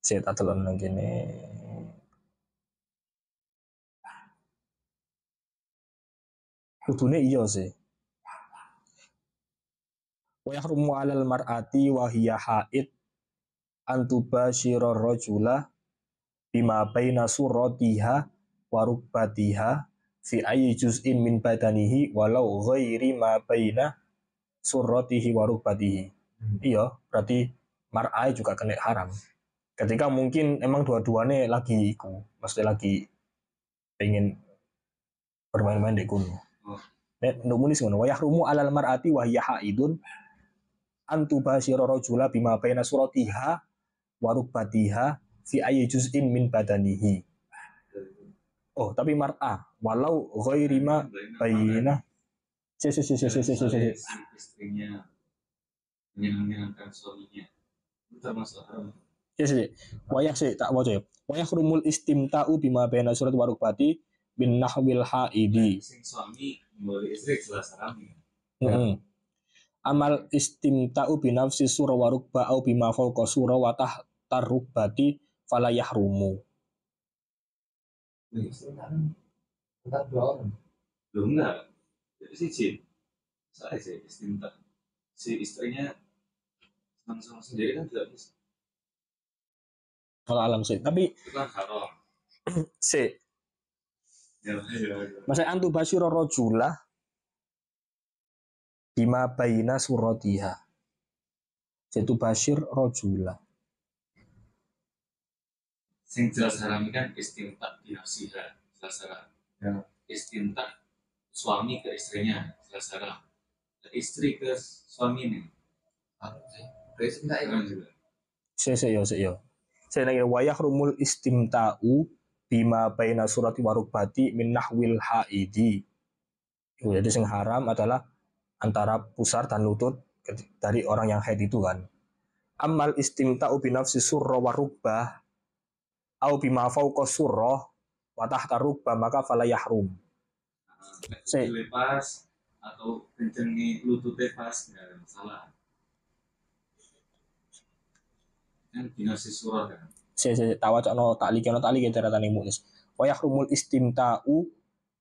[SPEAKER 1] Saya tak telon gini. Kudune iya sih. Wa yahrumu 'alal mar'ati wa hiya haid an tubashira rajula bima baina surratiha wa rukbatiha fi ayyi juz'in min badanihi walau ghairi ma baina surratihi wa rukbatihi. Iya, berarti mar'ai juga kena haram. Ketika mungkin emang dua-duanya lagi iku, mesti lagi pengen bermain-main di gunung. Nek nulis ngono, wa yahrumu 'alal mar'ati wa hiya haidun antu basyira rajula bima baina suratiha wa rukbatiha fi ayyi juz'in min badanihi. Oh, tapi mar'ah walau ghairi ma baina
[SPEAKER 2] istrinya menyenangkan suaminya itu termasuk haram.
[SPEAKER 1] Wayah sih tak waca ya. Wayah rumul istimta'u bima baina surat wa rukbati bin nahwil haidi.
[SPEAKER 2] Sing suami boleh istri jelas haram.
[SPEAKER 1] Amal istimta'u binafsi surah wa rukba au bima fawqa surah wa tahtar rukbati fala yahrumu.
[SPEAKER 2] Entar dua orang. Belum enggak. Jadi si Jin. Saya sih istimta. Si istrinya langsung sendiri kan tidak bisa.
[SPEAKER 1] Kalau alam sih. Tapi
[SPEAKER 2] itu kan haram.
[SPEAKER 1] Si masa antu basyira rajula bima baina suratiha. Itu basyir rajula.
[SPEAKER 2] Sing jelas haram kan istimta binafsiha, jelas haram. Ya. Istimta suami ke istrinya, jelas haram. Istri ke suami ini. Istimta itu juga.
[SPEAKER 1] Saya nanya wayah rumul istimta'u bima baina surati warukbati min nahwil haidi. Jadi yang haram adalah antara pusar dan lutut dari orang yang haid itu kan. Amal istimta'u binafsi surra warukbah au bima fawqa surrah wa tahta rukbah maka fala yahrum.
[SPEAKER 2] Lepas atau kencengi lututnya pas nggak ada masalah. Kan binasi surah kan.
[SPEAKER 1] Saya tawacana taklike ceritane munis. Wa yahrumul istimta'u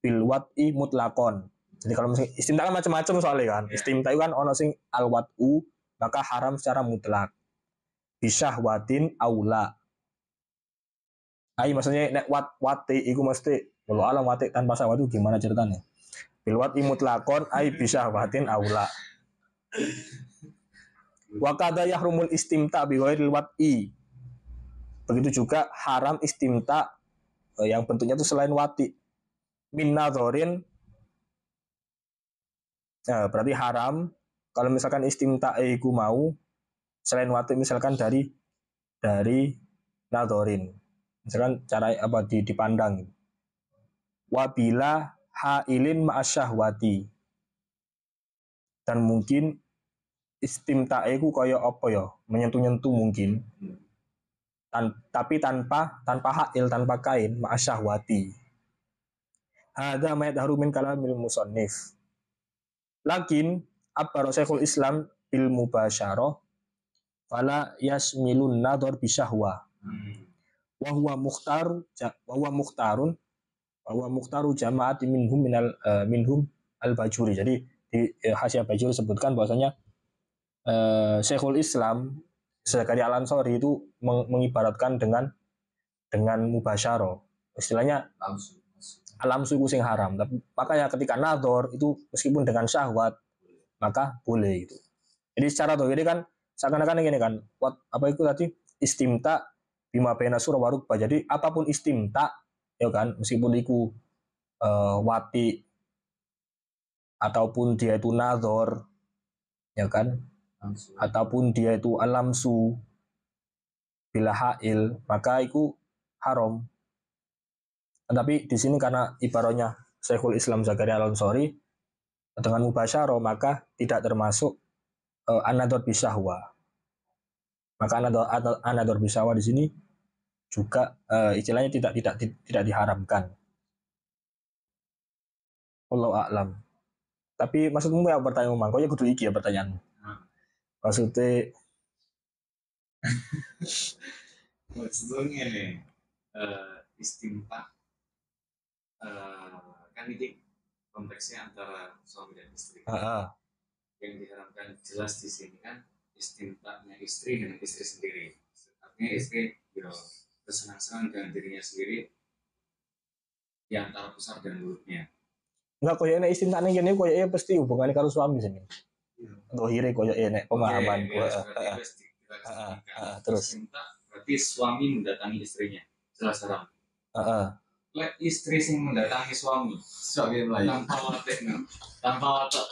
[SPEAKER 1] bil wat'i mutlaqon. Jadi kalau misalnya istimta kan macam-macam soalnya kan. Istimta itu kan ono sing al wat'u maka haram secara mutlak. Bisyahwatin aula. Maksudnya nek wati iku mesti kalau alam wati tanpa syahwat itu gimana ceritanya? Bil wat'i mutlaqon bisyahwatin aula. Wa kadza yahrumul istimta bi ghairil wat'i. Begitu juga haram istimta yang bentuknya itu selain wati. Min nadzorin. Nah, berarti haram kalau misalkan istimta iku mau selain wati misalkan dari nadzorin. Misalkan cara apa dipandang. Wabila hailin ma'asyahwati. Dan mungkin istimta iku kaya apa ya? Menyentuh-nyentuh mungkin. Tapi tanpa hail, tanpa kain, ma'asyahwati. Hadza ma yadharu min kalamil musannif. Lakin abbar Syekhul Islam bil mubasyarah fala yasmilun nadhar bisyahwa. Wa huwa mukhtaru jama'ati minhum al-Bajuri. Jadi di Hasyiah Bajuri sebutkan bahwasanya Syekhul Islam Zakaria Al-Ansari itu mengibaratkan dengan mubasyarah. Istilahnya alam suku sing haram. Tapi makanya ketika nadhor itu meskipun dengan syahwat maka boleh itu. Jadi secara dohiri kan seakan-akan ini kan apa itu tadi istimta bima baina surah wa rukbah. Jadi apapun istimta ya kan, meskipun iku wati ataupun dia itu nadhor, ya kan, ataupun dia itu alamsu bila hail, maka itu haram. Tapi di sini karena ibaratnya Syekhul Islam Zakaria Al-Ansori dengan mubasyarah, maka tidak termasuk anador bisahwa. Maka anador bisahwa di sini juga istilahnya tidak diharamkan. Wallahu a'lam. Tapi maksudmu ya pertanyaan Mang, kok ya kudu iki ya pertanyaanmu. Maksudnya
[SPEAKER 2] nih istimta kan ini konteksnya antara suami dan istri. Yang diharapkan jelas di sini kan istimtanya istri dengan istri sendiri. Artinya istri bersenang-senang dengan dirinya sendiri di antara pusar dan mulutnya.
[SPEAKER 1] Enggak, koyoknya istimtanya gini, koyoknya pasti hubungannya kalau suami sini. Dohire koyoknya pemahaman. Terus
[SPEAKER 2] istimta berarti suami mendatangi istrinya, jelas haram. Istri sing mendatangi suami tanpa watak.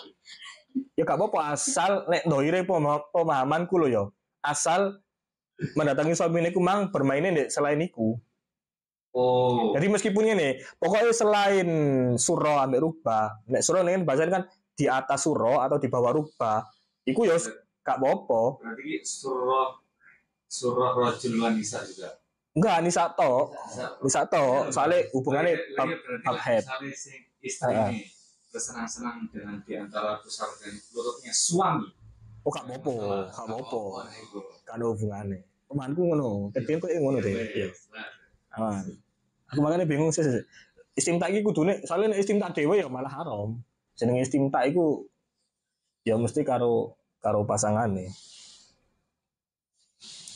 [SPEAKER 1] Ya gak apa-apa, asal nek dohire pemahamanku lo yo. Asal mendatangi suami niku mang bermainnya nek selain niku.
[SPEAKER 2] Oh.
[SPEAKER 1] Jadi meskipun ini, pokoknya selain suro ambek rubah, nek suro ini bahasanya kan di atas suro atau di bawah rubah, iku yo gak apa-apa.
[SPEAKER 2] Berarti surah rajul wanisa juga.
[SPEAKER 1] Enggak, nisa to. Soalnya hubungannya bab head.
[SPEAKER 2] Istri ini bersenang-senang dengan di antara pusar dan mulutnya suami.
[SPEAKER 1] Oh, gak apa-apa. Kan hubungannya. Temanku ngono, tapi kok ngono deh. Iya. Aku makanya bingung sih. Istimta iki kudune, soalnya istimta dhewe ya malah haram. Jenenge istimta iku ya mesti karo pasangane.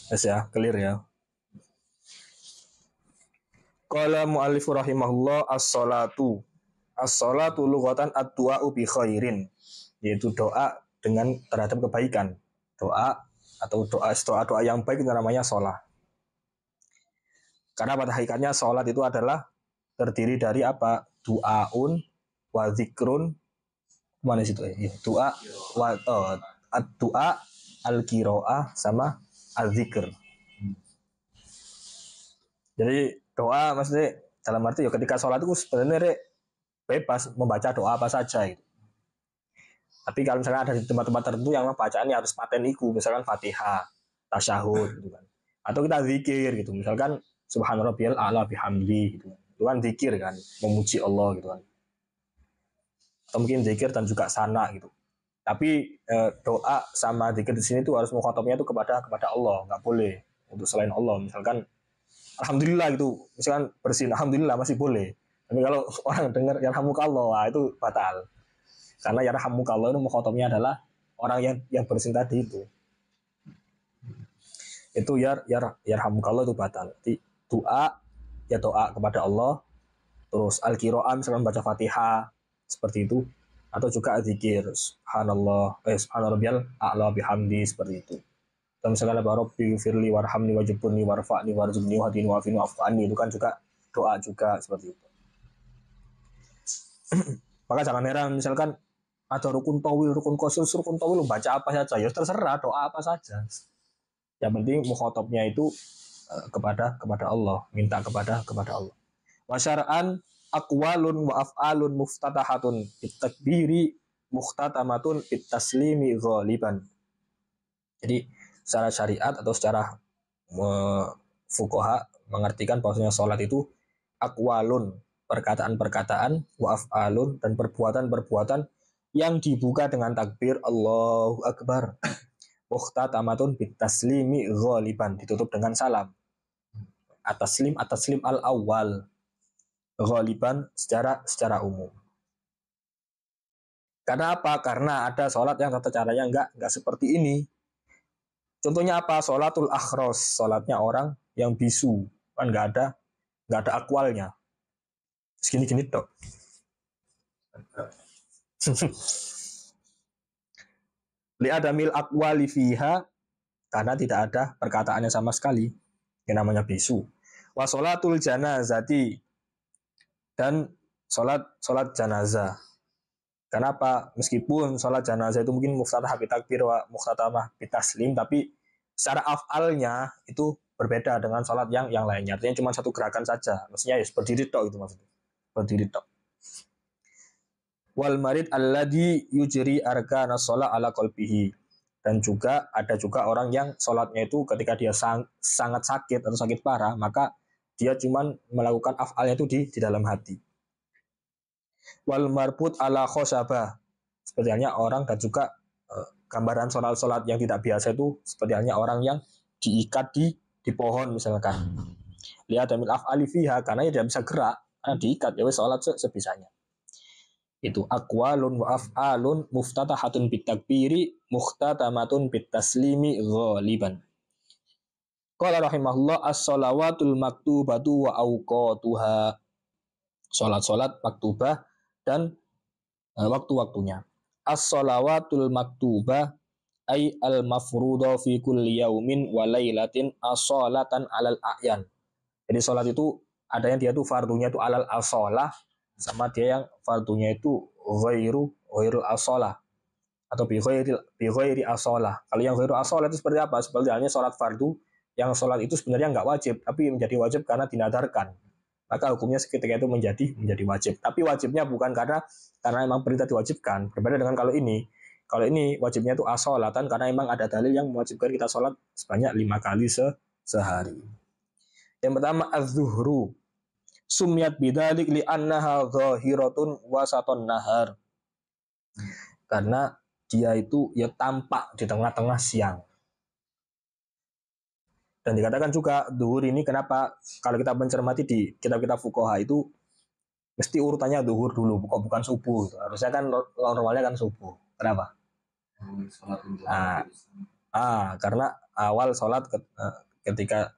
[SPEAKER 1] Wes ya, clear ya. Qala mu'allif rahimahullah as-salatu lughatan ad-du'a'u bi khairin, yaitu doa dengan terhadap kebaikan. Doa atau doa yang baik itu namanya sholat. Karena pada hakikatnya sholat itu adalah terdiri dari apa? Du'aun wa zikrun. Mana situ? Doa wa ad-du'a al-qiraah sama al-zikr. Jadi doa maksudnya dalam arti ya ketika sholat itu sebenarnya bebas membaca doa apa saja gitu. Tapi kalau misalnya ada di tempat-tempat tertentu yang bacaannya harus paten iku, misalkan Fatihah, tasyahud gitu kan. Atau kita zikir gitu, misalkan subhanarabbiyal a'la bihamdi gitu. Itu kan zikir kan, memuji Allah gitu kan. Atau mungkin zikir dan juga sana gitu. Tapi doa sama zikir di sini tuh harus mukhatabnya itu kepada Allah, nggak boleh untuk selain Allah. Misalkan alhamdulillah gitu, misalkan bersin, alhamdulillah masih boleh. Tapi kalau orang dengar yarhamukallah, itu batal. Karena yarhamukallah itu mukhatabnya adalah orang yang bersin tadi itu. Itu yarhamukallah itu batal. Jadi doa ya doa kepada Allah. Terus al-qiraah misalkan baca Fatihah seperti itu, atau juga zikir subhanarabbiyal a'la bihamdi seperti itu. Dan misalkan Rabbi firli warhamni wajibuni warfa'ni warzuqni wahdini wa'afini wa'afani, itu kan juga doa juga seperti itu. Maka jangan heran misalkan ada rukun tawil, rukun khusus, rukun tawil baca apa saja, ya terserah doa apa saja. Yang penting mukhatabnya itu kepada Allah, minta kepada Allah. Wa syar'an aqwalun wa af'alun muftatahatun bitakbiri muhtatamatun bitaslimi ghaliban. Jadi secara syariat atau secara fuqaha mengartikan bahwasanya salat itu aqwalun, perkataan-perkataan, wa af'alun, dan perbuatan-perbuatan yang dibuka dengan takbir Allahu Akbar. Muhtatamatun bitaslimi ghaliban, ditutup dengan salam. At-taslim al-awwal, ghaliban secara umum. Karena apa? Karena ada sholat yang tata caranya enggak seperti ini. Contohnya apa? Sholatul akhros, sholatnya orang yang bisu, kan enggak ada akwalnya. Segini-gini tok. Li'adamil aqwali fiha, karena tidak ada perkataannya sama sekali yang namanya bisu. Wa sholatul janazati, dan sholat janazah. Kenapa? Meskipun sholat janazah itu mungkin muftatah bitakbir wa mukhtatamah bitaslim, tapi secara afalnya itu berbeda dengan sholat yang lainnya. Artinya cuma satu gerakan saja. Maksudnya ya berdiri tok itu maksudnya. Berdiri tok. Wal marid alladhi yujri arkana sholat ala qalbihi. Dan juga ada juga orang yang sholatnya itu ketika dia sangat sakit atau sakit parah, maka dia cuma melakukan afalnya itu di dalam hati. Wal marbut ala khosabah, seperti halnya orang, dan juga gambaran sholat yang tidak biasa itu seperti halnya orang yang diikat di pohon misalkan. Lihat amil af'ali fiha, karena dia tidak bisa gerak, karena diikat, ya sholat sebisanya. Itu aqwalun wa af'alun muftatahatun bitakbiri mukhtatamatun bitaslimi ghaliban. Qala rahimahullah as-shalawatul maktubatu wa awqatuha, sholat maktubah dan waktu-waktunya. As-shalawatul maktubah ay al-mafruḍa fi kulli yaumin wa lailatin as-shalatan 'alal a'yan. Jadi sholat itu ada yang dia tuh fardunya itu alal as-shalah, sama dia yang fardunya itu ghairul as-shalah atau bi ghairi as-shalah. Kalau yang ghairu as-shalah itu seperti apa? Seperti halnya sholat fardu yang sholat itu sebenarnya enggak wajib, tapi menjadi wajib karena dinadarkan. Maka hukumnya ketika itu menjadi wajib. Tapi wajibnya bukan karena memang perintah diwajibkan. Berbeda dengan kalau ini. Kalau ini wajibnya itu as-sholatan karena memang ada dalil yang mewajibkan kita sholat sebanyak 5 kali sehari. Yang pertama az-zuhru. Sumyat bidzalik li'annaha zahiratun wasaton nahar. Karena dia itu ya tampak di tengah-tengah siang. Dan dikatakan juga zuhur ini kenapa kalau kita mencermati di kitab-kitab fuqaha itu mesti urutannya zuhur dulu, bukan subuh. Harusnya kan normalnya kan subuh. Kenapa? Karena awal sholat ketika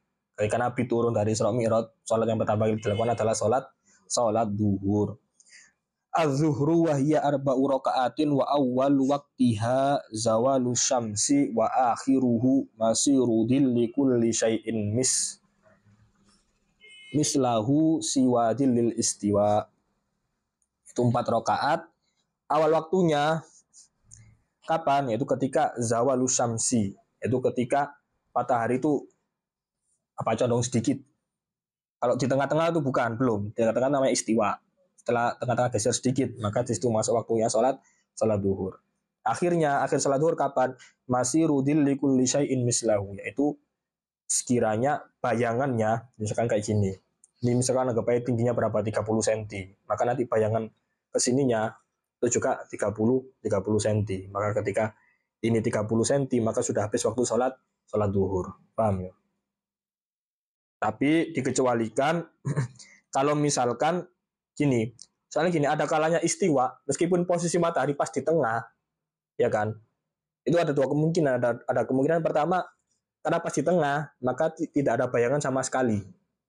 [SPEAKER 1] Nabi turun dari Isra Mi'raj, sholat yang pertama kali dilakukan adalah sholat zuhur. Az-zuhru wa hiya arba'u raka'atin wa awwal waqtiha zawalu syamsi wa akhiruhu masiru dhilli kulli syai'in mislahu siwa dhillil istiwa. Itu 4 rakaat. Awal waktunya kapan? Yaitu ketika zawalu syamsi, yaitu ketika matahari itu condong sedikit. Kalau di tengah-tengah itu belum. Di tengah-tengah namanya istiwa. Setelah tengah-tengah geser sedikit, maka di situ masuk waktunya sholat zuhur. Akhir sholat zuhur kapan? Masiru dhilli kulli syai'in mislahu, yaitu sekiranya bayangannya misalkan kayak gini. Ini misalkan anggap aja tingginya berapa? 30 cm. Maka nanti bayangan kesininya itu juga 30 cm. Maka ketika ini 30 cm, maka sudah habis waktu sholat zuhur. Paham ya? Tapi dikecualikan kalau misalkan gini, soalnya gini, ada kalanya istiwa, meskipun posisi matahari pas di tengah, ya kan? Itu ada 2 kemungkinan. Ada kemungkinan pertama, karena pas di tengah, maka tidak ada bayangan sama sekali.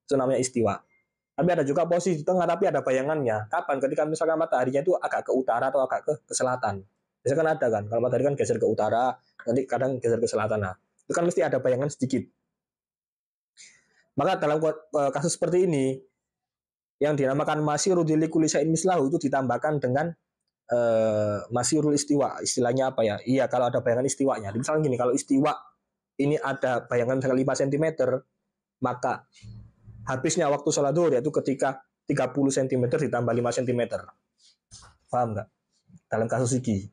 [SPEAKER 1] Itu namanya istiwa. Tapi ada juga posisi di tengah, tapi ada bayangannya. Kapan? Ketika misalkan mataharinya itu agak ke utara atau agak ke selatan. Biasanya kan ada kan, kalau matahari kan geser ke utara, nanti kadang geser ke selatan. Nah, itu kan mesti ada bayangan sedikit. Maka dalam kasus seperti ini, yang dinamakan masirul dhilli kulli syai'in mislahu itu ditambahkan dengan masirul istiwa. Istilahnya apa ya? Iya, kalau ada bayangan istiwanya. Misalnya gini, kalau istiwa ini ada bayangan 5 cm, maka habisnya waktu sholat zuhur yaitu ketika 30 cm ditambah 5 cm. Paham nggak? Dalam kasus ini.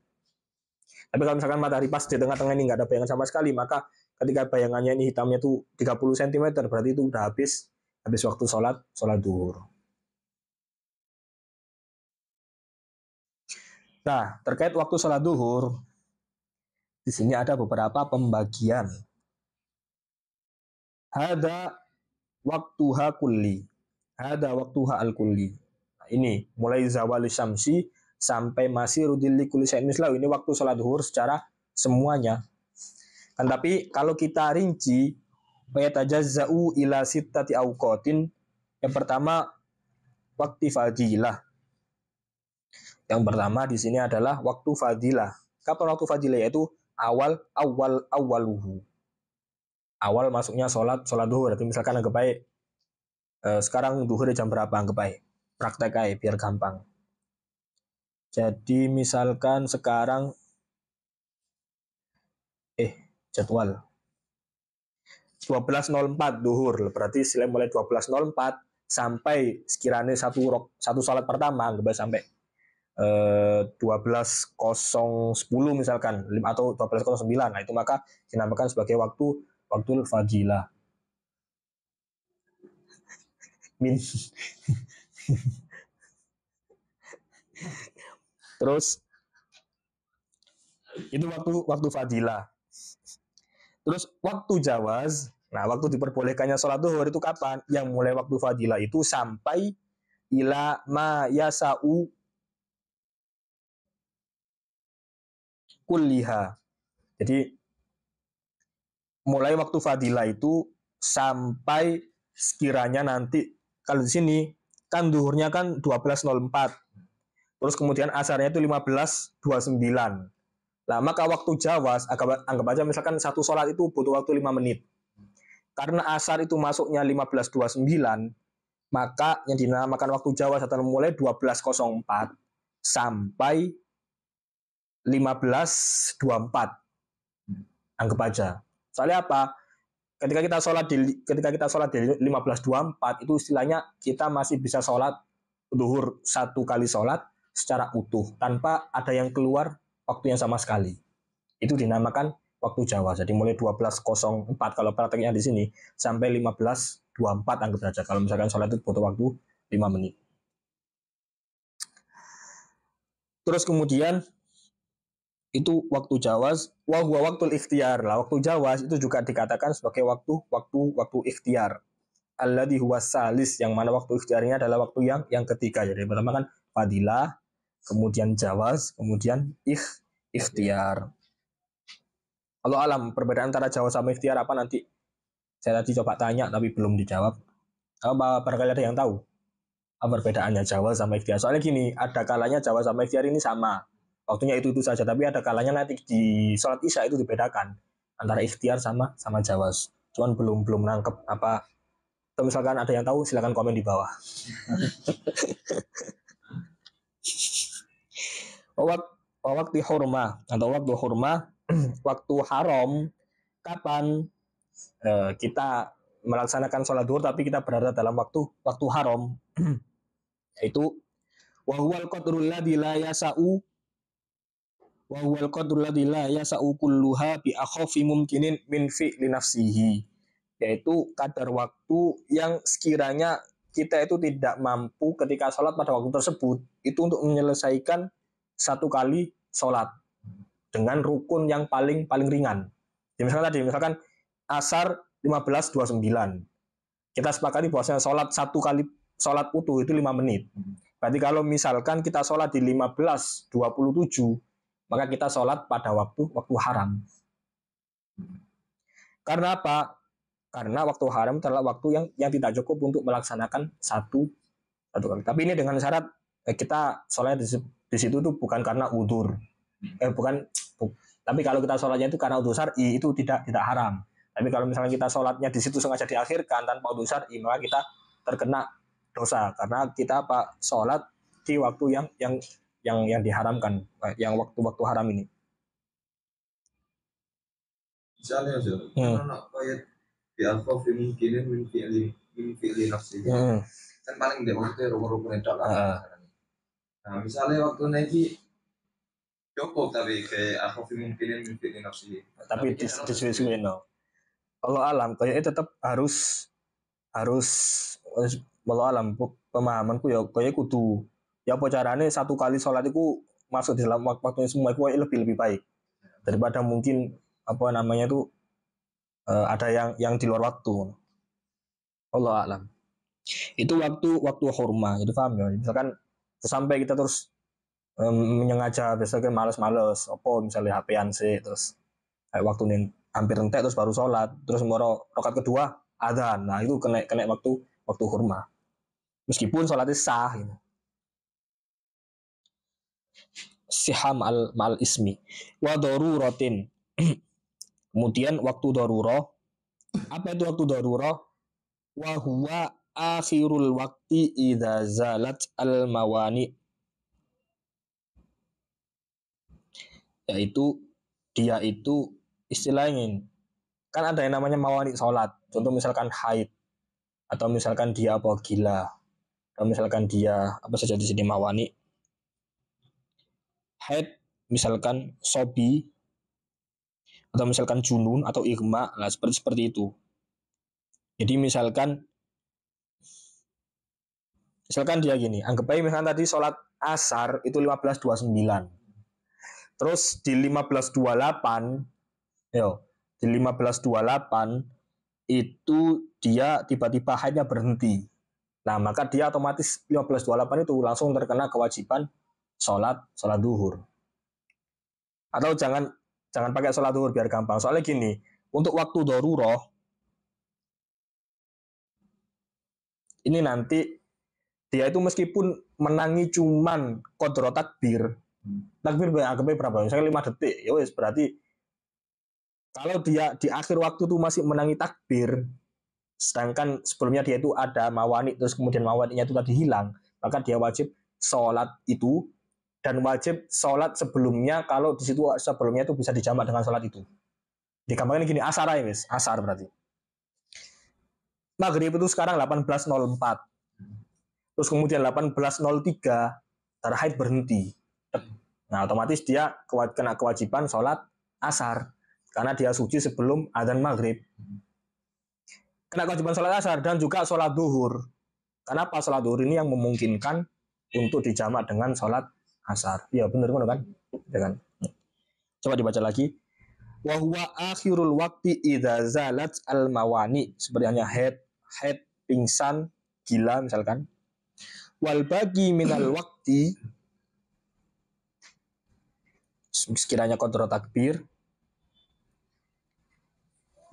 [SPEAKER 1] Tapi kalau misalkan matahari pas di tengah-tengah ini nggak ada bayangan sama sekali, maka ketika bayangannya ini hitamnya itu 30 cm, berarti itu udah habis waktu sholat zuhur. Nah, terkait waktu sholat zuhur, di sini ada beberapa pembagian. Hada waktuha kulli. Hada waktuha al-kulli. Nah, ini mulai zawali syamsi sampai masiru dhilli kulli syai'in mislahu. Ini waktu sholat zuhur secara semuanya. Kan tapi kalau kita rinci, yatajazza'u ila sittati awqatin. Yang pertama waktu fadilah. Yang pertama di sini adalah waktu fadilah. Kapan waktu fadilah? Yaitu awaluhu. Awal masuknya sholat zuhur. Berarti misalkan anggap baik sekarang zuhur jam berapa anggap baik? praktek aja biar gampang. Jadi misalkan sekarang jadwal 12.04 duhur, berarti mulai 12.04 sampai sekiranya satu salat pertama, anggap sampai 12.010 misalkan atau 12.09. Nah, itu maka dinamakan sebagai waktu fadilah. Terus itu waktu fadilah. Terus waktu jawaz, nah waktu diperbolehkannya sholat duhur itu kapan? Yang mulai waktu fadilah itu sampai ila ma yasa'u kulliha. Jadi mulai waktu fadilah itu sampai sekiranya nanti, kalau di sini kan duhurnya kan 12.04. Terus kemudian asarnya itu 15.29. Nah, maka waktu jawaz, anggap aja misalkan satu sholat itu butuh waktu 5 menit. Karena asar itu masuknya 15.29, maka yang dinamakan waktu jawaz adalah mulai 12.04 sampai 15.24. Anggap aja. Soalnya apa? Ketika kita sholat di 15.24 itu istilahnya kita masih bisa sholat duhur satu kali sholat secara utuh tanpa ada yang keluar waktu yang sama sekali. Itu dinamakan waktu jawaz. Jadi mulai 12.04 kalau prakteknya di sini sampai 15.24 anggap saja. Kalau misalkan sholat itu butuh waktu 5 menit. Terus kemudian itu waktu jawaz, wa huwa waktul ikhtiar. Lah waktu jawaz itu juga dikatakan sebagai waktu ikhtiar. Alladzi huwa salis, yang mana waktu ikhtiarnya adalah waktu yang ketiga. Jadi pertama kan fadilah, kemudian jawaz, kemudian ikhtiar. Kalau alam perbedaan antara jawaz sama ikhtiar apa nanti? Saya tadi coba tanya tapi belum dijawab. Apa barangkali ada yang tahu? Apa perbedaannya jawaz sama ikhtiar? Soalnya gini, ada kalanya jawaz sama ikhtiar ini sama. Waktunya itu saja, tapi ada kalanya nanti di sholat isya itu dibedakan antara ikhtiar sama jawaz. Cuman belum nangkep apa. Atau misalkan ada yang tahu silakan komen di bawah. Waktu hurma atau waktu hurma, waktu haram kapan kita melaksanakan sholat duhur tapi kita berada dalam waktu haram, yaitu wahwal qadrul ladzi la yasa'u wahwal qadrul ladzi la yasa'u kulluha bi akhafi mumkinin min fi'li nafsihi, yaitu kadar waktu yang sekiranya kita itu tidak mampu ketika sholat pada waktu tersebut itu untuk menyelesaikan satu kali sholat dengan rukun yang paling ringan. Jadi misalkan asar 15.29. Kita sepakati bahwasanya sholat satu kali sholat utuh itu 5 menit. Berarti kalau misalkan kita sholat di 15.27, maka kita sholat pada waktu haram. Karena apa? Karena waktu haram adalah waktu yang tidak cukup untuk melaksanakan satu kali. Tapi ini dengan syarat kita sholatnya di situ tuh bukan karena udzur. Tapi kalau kita sholatnya itu karena udzur syar'i itu tidak haram. Tapi kalau misalnya kita sholatnya di situ sengaja diakhirkan tanpa udzur syar'i, maka kita terkena dosa karena kita sholat di waktu yang diharamkan, yang waktu haram ini.
[SPEAKER 3] Misalnya anak kayak bi'akhafi mungkinin min fi'li nafsi. Kan paling deh waktu rukun-rukun itu lah. Nah misalnya waktu nanti cukup tapi kayak akhafi mungkinin min fi'li nafsi.
[SPEAKER 1] Tapi disusun kalau alam kayaknya tetap harus kalau alam pemahamanku ya kayak kudu ya apa caranya satu kali sholat itu masuk di dalam waktunya semua itu lebih baik daripada mungkin apa namanya itu ada yang di luar waktu. Allah alam. Itu waktu hurma, itu paham ya. Misalkan sampai kita terus menyengaja misalkan males-males apa misalnya HP-an sih terus waktu ini hampir entek terus baru sholat terus mau rakaat kedua adzan. Nah itu kena waktu hurma meskipun sholatnya sah gitu. Siham mal ismi wa daruratin. Kemudian waktu darurah, apa itu waktu darurah? Wa huwa akhirul waqti idza zalat al mawani, yaitu dia itu istilahnya kan ada yang namanya mawani sholat. Contoh misalkan haid, atau misalkan dia apa gila, atau misalkan dia apa saja di sini mawani. Haid misalkan sobi, atau misalkan junun atau igma, lah seperti itu. Jadi misalkan dia gini, anggap aja misalkan tadi sholat asar itu 15.29. Terus di 15.28, di 15.28 itu dia tiba-tiba haidnya berhenti. Nah, maka dia otomatis 15.28 itu langsung terkena kewajiban sholat duhur. Atau jangan pakai sholat duhur biar gampang. Soalnya gini, untuk waktu daruroh ini nanti dia itu meskipun menangi cuman qadra takbir anggapnya berapa? Misalnya 5 detik, ya wes berarti kalau dia di akhir waktu tuh masih menangi takbir, sedangkan sebelumnya dia itu ada mawani, terus kemudian mawaninya itu tadi hilang, maka dia wajib sholat itu, dan wajib sholat sebelumnya kalau di situ sebelumnya itu bisa dijamak dengan sholat itu. Digampangin gini, asar ya wes, asar berarti. Maghrib itu sekarang 18.04, terus kemudian 18.03 haid berhenti. Nah, otomatis dia kena kewajiban sholat asar karena dia suci sebelum adzan maghrib. Kena kewajiban sholat asar dan juga sholat duhur. Kenapa sholat duhur ini yang memungkinkan untuk dijamak dengan sholat asar? Ya benar kan? Ya kan? Coba dibaca lagi. Wa huwa akhirul waqti idza zalat al mawani, seperti hanya haid, pingsan, gila misalkan. Wal bagi minal waqti, sekiranya qadra takbir,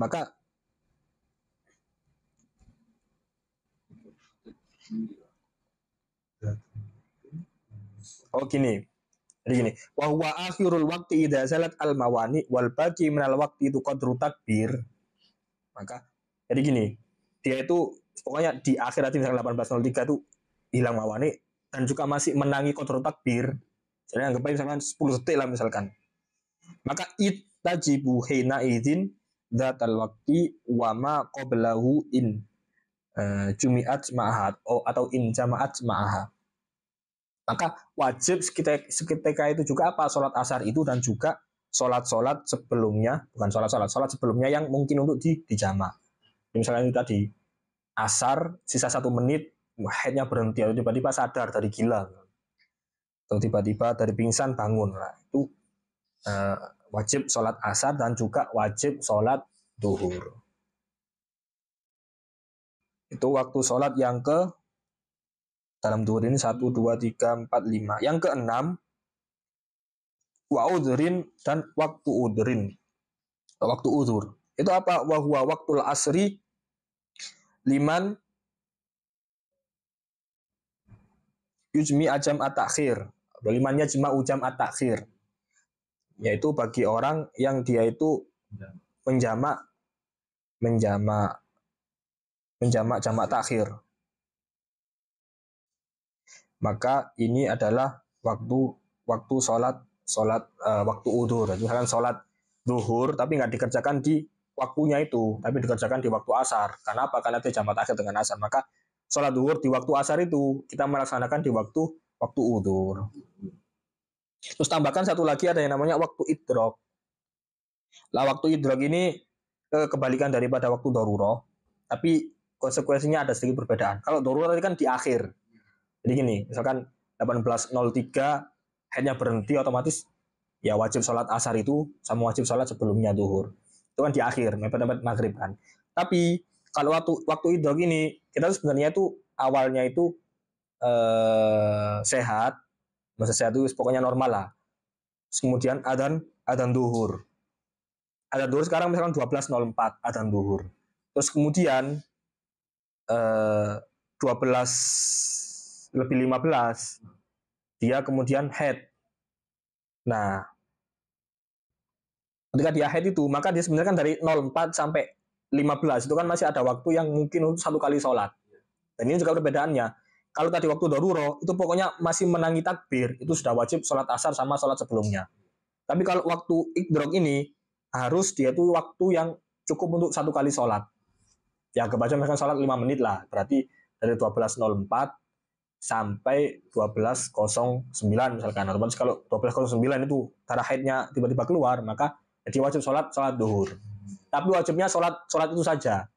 [SPEAKER 1] maka gini. Jadi gini, wa huwa akhirul waqti idza salat al mawani wal baqi minal waqti itu qadru takbir. Maka jadi gini, dia itu pokoknya di akhir hati misalnya 18.03 itu hilang mawani dan juga masih menangi qadru takbir. Jadi anggap aja misalkan 10 detik lah misalkan. Maka ittajibu hina idzin dzatal waqti wa ma qablahu in jumi'at ma'aha atau in jama'at ma'aha. Maka wajib seketika itu juga apa? Sholat asar itu dan juga sholat sebelumnya, bukan sholat sebelumnya yang mungkin untuk dijamak. Misalnya itu tadi asar sisa 1 menit haidnya berhenti atau tiba-tiba sadar dari gila atau tiba-tiba dari pingsan bangun, nah, itu wajib sholat asar dan juga wajib sholat duhur. Itu waktu sholat yang ke dalam duhur ini 1, 2, 3, 4, 5. Yang keenam, wa udhrin dan waktu udhrin. Waktu udhur. Itu apa? Wa huwa waktul asri liman yujmi ajam at-takhir. Liman yajma ujam at-takhir. Yaitu bagi orang yang dia itu menjamak jamak takhir. Maka ini adalah waktu sholat waktu udhur. Misalkan sholat duhur tapi nggak dikerjakan di waktunya itu, tapi dikerjakan di waktu asar. Karena apa? Karena itu jamak takhir dengan asar. Maka sholat duhur di waktu asar itu kita melaksanakan di waktu udhur. Terus tambahkan satu lagi, ada yang namanya waktu idrok. Lah waktu idrok ini kebalikan daripada waktu darurah, tapi konsekuensinya ada sedikit perbedaan. Kalau darurah tadi kan di akhir. Jadi gini, misalkan 18.03 haidnya berhenti, otomatis ya wajib sholat asar itu sama wajib sholat sebelumnya duhur. Itu kan di akhir, mepet-mepet maghrib kan. Tapi kalau waktu idrok ini, kita tuh sebenarnya itu awalnya itu sehat, masa sehat itu pokoknya normal lah. Kemudian adzan duhur. Adzan duhur sekarang misalkan 12.04 adzan duhur. Terus kemudian 12 lebih 15 dia kemudian haid. Nah, ketika dia haid itu, maka dia sebenarnya kan dari 04 sampai 15 itu kan masih ada waktu yang mungkin untuk 1 kali sholat. Dan ini juga perbedaannya. Kalau tadi waktu daruro itu pokoknya masih menangi takbir, itu sudah wajib sholat asar sama sholat sebelumnya. Tapi kalau waktu idrok ini harus dia tuh waktu yang cukup untuk satu kali sholat. Ya kebaca misalkan sholat 5 menit lah, berarti dari 12.04 sampai 12.09 misalkan. Otomatis kalau 12.09 itu darah haidnya tiba-tiba keluar, maka dia wajib sholat duhur. Tapi wajibnya sholat itu saja,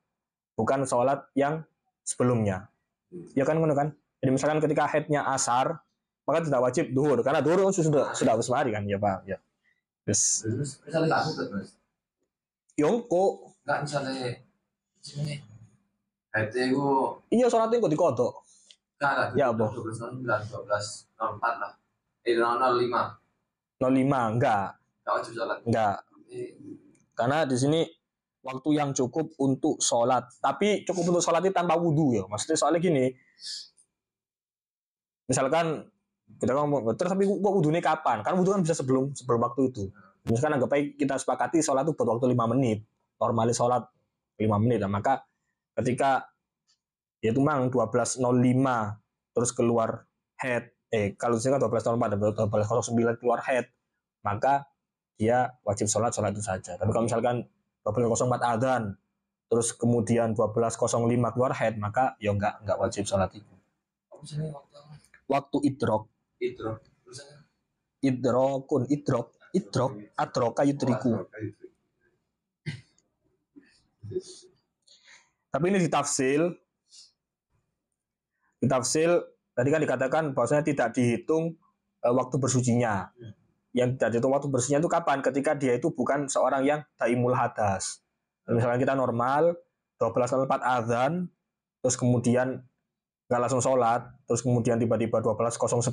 [SPEAKER 1] bukan sholat yang sebelumnya. Ya kan, kan? Jadi misalkan ketika haidnya asar, maka tidak wajib duhur, karena duhur sudah habis mari kan, ya Pak. Ya.
[SPEAKER 3] Terus misalnya nggak sempet mas?
[SPEAKER 1] Yongko.
[SPEAKER 3] Nggak misalnya ini haidnya itu.
[SPEAKER 1] Iya sholatnya kok dikodok.
[SPEAKER 3] Nggak.
[SPEAKER 1] Ya apa?
[SPEAKER 3] 12.04 lah. 005.
[SPEAKER 1] 05 enggak.
[SPEAKER 3] Nggak wajib sholat.
[SPEAKER 1] Enggak. Karena di sini waktu yang cukup untuk sholat. Tapi cukup untuk sholat itu tanpa wudhu ya. Maksudnya soalnya gini. Misalkan kita ngomong, terus tapi kok wudhunya kapan? Kan wudhu kan bisa sebelum waktu itu. Misalkan anggap baik kita sepakati sholat itu butuh waktu 5 menit. Normalis sholat 5 menit. Nah, maka ketika yaitu mang 12.05 terus keluar head. Kalau misalkan 12.04 12.09 keluar head, maka dia wajib sholat itu saja. Tapi kalau misalkan 12.04 adzan terus kemudian 12.05 keluar head, maka ya enggak wajib sholat itu. Waktu idrok. Idrok adroka yudriku. Tapi ini ditafsil tadi kan dikatakan bahwasanya tidak dihitung waktu bersucinya. Yang tidak dihitung waktu bersucinya itu kapan? Ketika dia itu bukan seorang yang daimul hadas. Misalnya kita normal 12.04 azan, terus kemudian nggak langsung sholat, terus kemudian tiba-tiba 12.10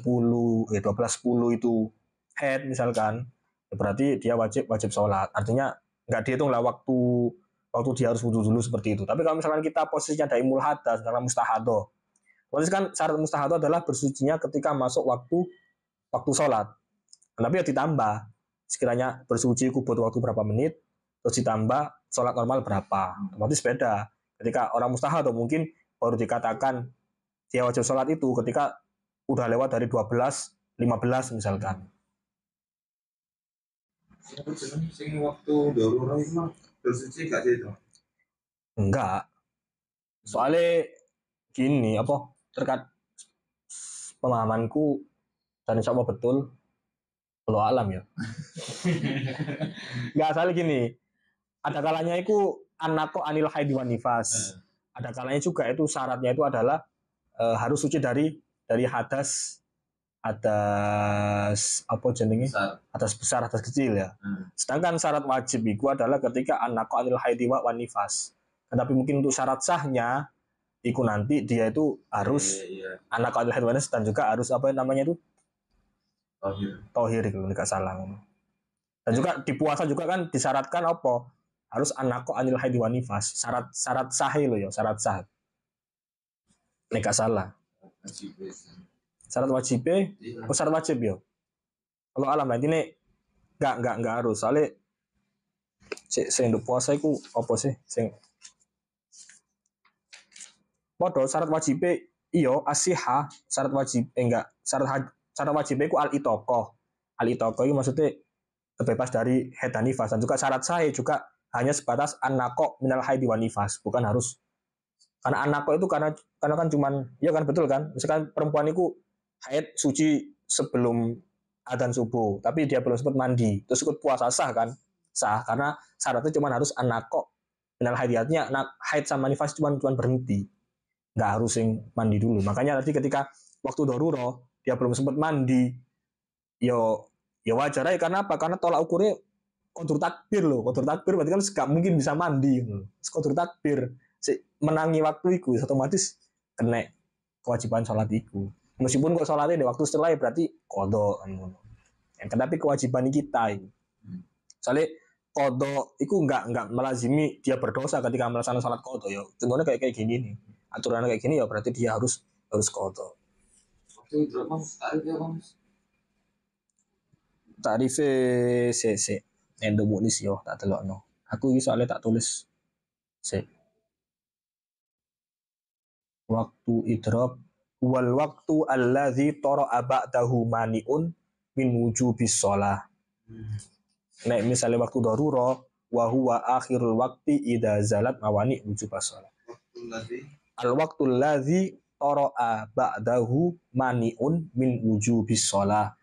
[SPEAKER 1] itu head misalkan, berarti dia wajib sholat. Artinya nggak dihitung lah waktu dia harus wudhu dulu seperti itu. Tapi kalau misalkan kita posisinya daimul hadas karena mustahadoh, berarti kan syarat mustahadoh adalah bersucinya ketika masuk waktu sholat. Tapi ya ditambah, sekiranya bersuci butuh waktu berapa menit, terus ditambah sholat normal berapa. Otomatis beda. Ketika orang mustahadoh mungkin baru dikatakan dia wajib sholat itu ketika udah lewat dari 12.15 misalkan.
[SPEAKER 3] Sing waktu darurat itu mah bersuci gak sih itu?
[SPEAKER 1] Enggak. Soalnya gini terkait pemahamanku dan insya Allah betul, kalau alam ya. Enggak, soalnya gini, ada kalanya itu anako anil haid wan nifas. Ada kalanya juga itu syaratnya itu adalah harus suci dari hadas apa jenenge? Hadas besar, hadas kecil ya. Sedangkan syarat wajib itu adalah ketika anako anil haid wan nifas. Tapi mungkin untuk syarat sahnya itu nanti dia itu harus anako anil haid wan nifas dan juga harus apa namanya itu? Tohir kalau nggak salah. Dan juga di puasa juga kan disyaratkan apa? Harus anako anil haid wan nifas. Syarat sahih loh ya, syarat sah. Nggak salah. Syarat wajib syarat wajib ya. Kalau alam nanti ini nggak harus. Soalnya sing untuk puasa itu apa sih? Podo syarat wajib iyo asihah, syarat wajib enggak syarat wajib itu al itoko itu maksudnya terbebas dari haid dan nifas. Dan juga syarat sahih juga hanya sebatas anako minal haid wan nifas, bukan harus. Karena anako itu karena kan cuman ya kan betul kan, misalkan perempuan itu haid suci sebelum adzan subuh, tapi dia belum sempat mandi, terus ikut puasa sah kan? Sah karena syaratnya cuma harus anako minal haid, artinya haid sama nifas cuma berhenti, nggak harus yang mandi dulu. Makanya nanti ketika waktu daruro dia belum sempat mandi, yo wajar aja. Karena apa? Karena tolak ukurnya kodur takbir loh. Kodur takbir berarti kan nggak mungkin bisa mandi. Kodur takbir menangi waktu itu otomatis kena kewajiban sholat itu. Meskipun kok sholatnya di waktu setelah berarti kodok. Tapi kewajiban kita itu. Soalnya kodok itu nggak melazimi dia berdosa ketika melaksanakan sholat kodok ya. Contohnya kayak gini nih. Aturannya kayak gini ya berarti dia harus kodok.
[SPEAKER 3] Waktu berapa tarifnya bang?
[SPEAKER 1] Tarifnya se endomunis yo tak telokno. Aku ini soalnya tak tulis se. waktu idrok wal waktu allazi tara'a ba'dahu mani'un min wujubis shalah. Nek misalnya waktu darurah wa huwa akhirul waqti idza zalat mawani wujubas shalah. Al waqtul ladzi tara'a ba'dahu mani'un min wujubis shalah.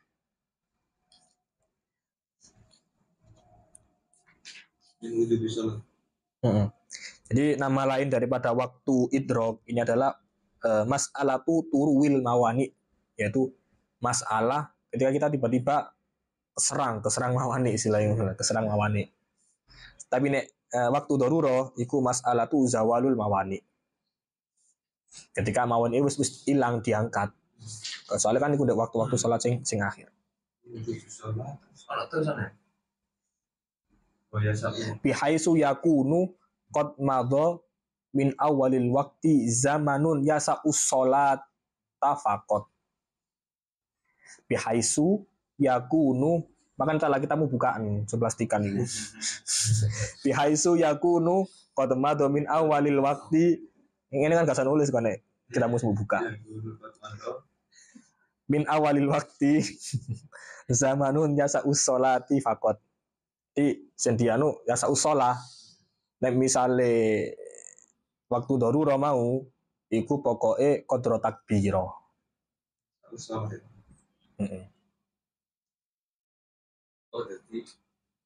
[SPEAKER 3] Min wujubis shalah.
[SPEAKER 1] Jadi nama lain daripada waktu idrok ini adalah mas'alatu turwil mawani, yaitu masalah ketika kita tiba-tiba keserang mawani istilahnya, keserang mawani. Tapi nek waktu darurah iku mas'alatu zawalul mawani. Ketika mawani wis hilang diangkat. Soalnya kan iku waktu-waktu salat sing akhir.
[SPEAKER 3] Salat terus ana. Oh ya sabu.
[SPEAKER 1] Bihaisu yakunu qad madha min awalil waqti zamanun yasa'us sholat tafaqat. Bihaisu yakunu, makan salah kita mau bukaan seplastikan itu. Bihaisu yakunu qad madha min awalil waqti, ini kan gak usah nulis kan kita mau buka. Min awalil waqti zamanun yasa'us sholati faqat. Di sendianu yasa'us sholah. Nek misale waktu darurah mau iku pokoke qadra takbira.
[SPEAKER 2] Oh, jadi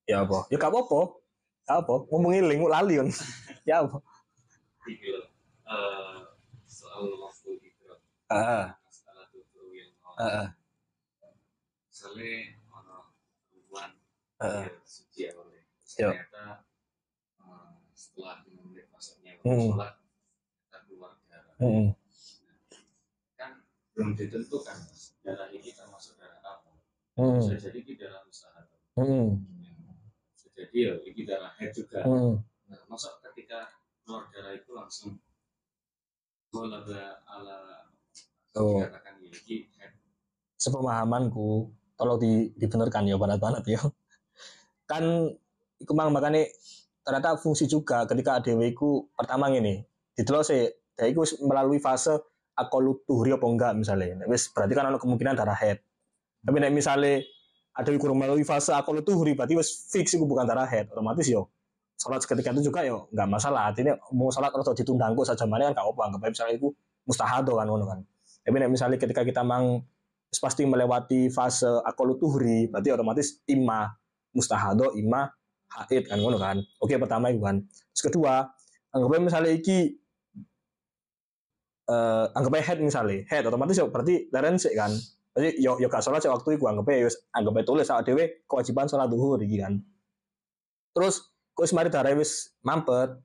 [SPEAKER 1] Ya apa? Ya gak apa-apa. Apa? Ngomong eling lali kan. Ya apa?
[SPEAKER 2] Soal waktu itu. Masalah tutur yang misalnya orang perempuan suci oleh ternyata setelah 5 menit masuknya sholat kita keluar darah. Kan belum ditentukan darah ini termasuk darah apa. Bisa jadi ini darah mustahab. Bisa jadi ya ini darah haid juga. Nah, masa ketika keluar darah itu langsung ala dikatakan ini haid.
[SPEAKER 1] Sepemahamanku, tolong dibenarkan ya banget ya. Kan iku makanya ternyata fungsi juga ketika ADW ku pertama ini didelok sih dia iku melalui fase aqallu tuhri apa enggak misalnya wis berarti kan ada kemungkinan darah haid. Tapi nek misalnya ADW ku melalui fase aqallu tuhri berarti wis fix iku bukan darah haid, otomatis yo salat ketika itu juga yo enggak masalah. Artinya mau salat atau ditunda engko saja mana kan enggak apa, anggap misalnya itu mustahado kan ngono kan. Tapi nek misalnya ketika kita mang pasti melewati fase aqallu tuhri berarti otomatis imma mustahado imma haid kan ngono kan. Oke, pertama itu kan. Terus kedua, anggapnya misalnya iki anggapnya haid misalnya. Haid otomatis ya berarti leren sik kan. Berarti yo gak salat waktu iku anggapnya tulis sak dhewe kewajiban salat zuhur iki kan. Terus kok mari darah wis mampet.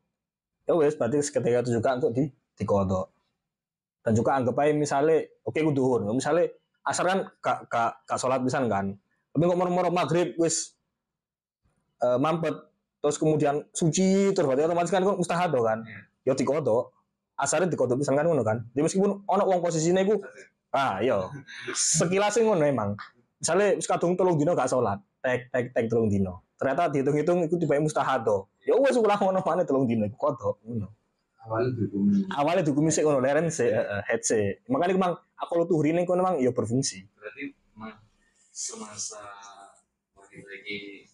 [SPEAKER 1] Ya wis berarti ketika itu juga untuk dikodok. Dan juga anggapnya misalnya oke ku zuhur. Misalnya asar kan gak salat pisan kan. Tapi kok moro-moro maghrib wis mampet terus kemudian suci terus berarti otomatis kan mustahado kan. Ya dikodok. Asare dikodok pisan kan ngono kan. Jadi meskipun ono wong posisine iku yo sekilas ngono emang. Misale wis kadung 3 dino gak salat, tek 3 dino. Ternyata dihitung-hitung iku tiba mustahado. Ya wis ulah ngono maneh 3 dino iku kodok ngono. Awalnya dihukumi sik ngono leren sik head sik. Makane memang aku tuhri ning kono memang ya berfungsi.
[SPEAKER 2] Berarti semasa lagi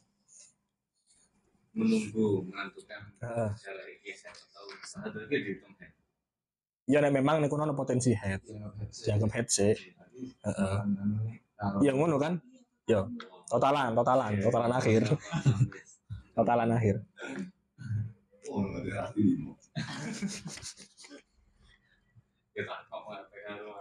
[SPEAKER 2] menunggu menentukan cara geser atau sadar ke dihitung head.
[SPEAKER 1] Ya memang nek kono potensi head. Dianggap head sih. Ya ngono kan? Ya, totalan akhir. Totalan akhir.
[SPEAKER 3] Oh, berarti
[SPEAKER 2] Kita kok pengaruh.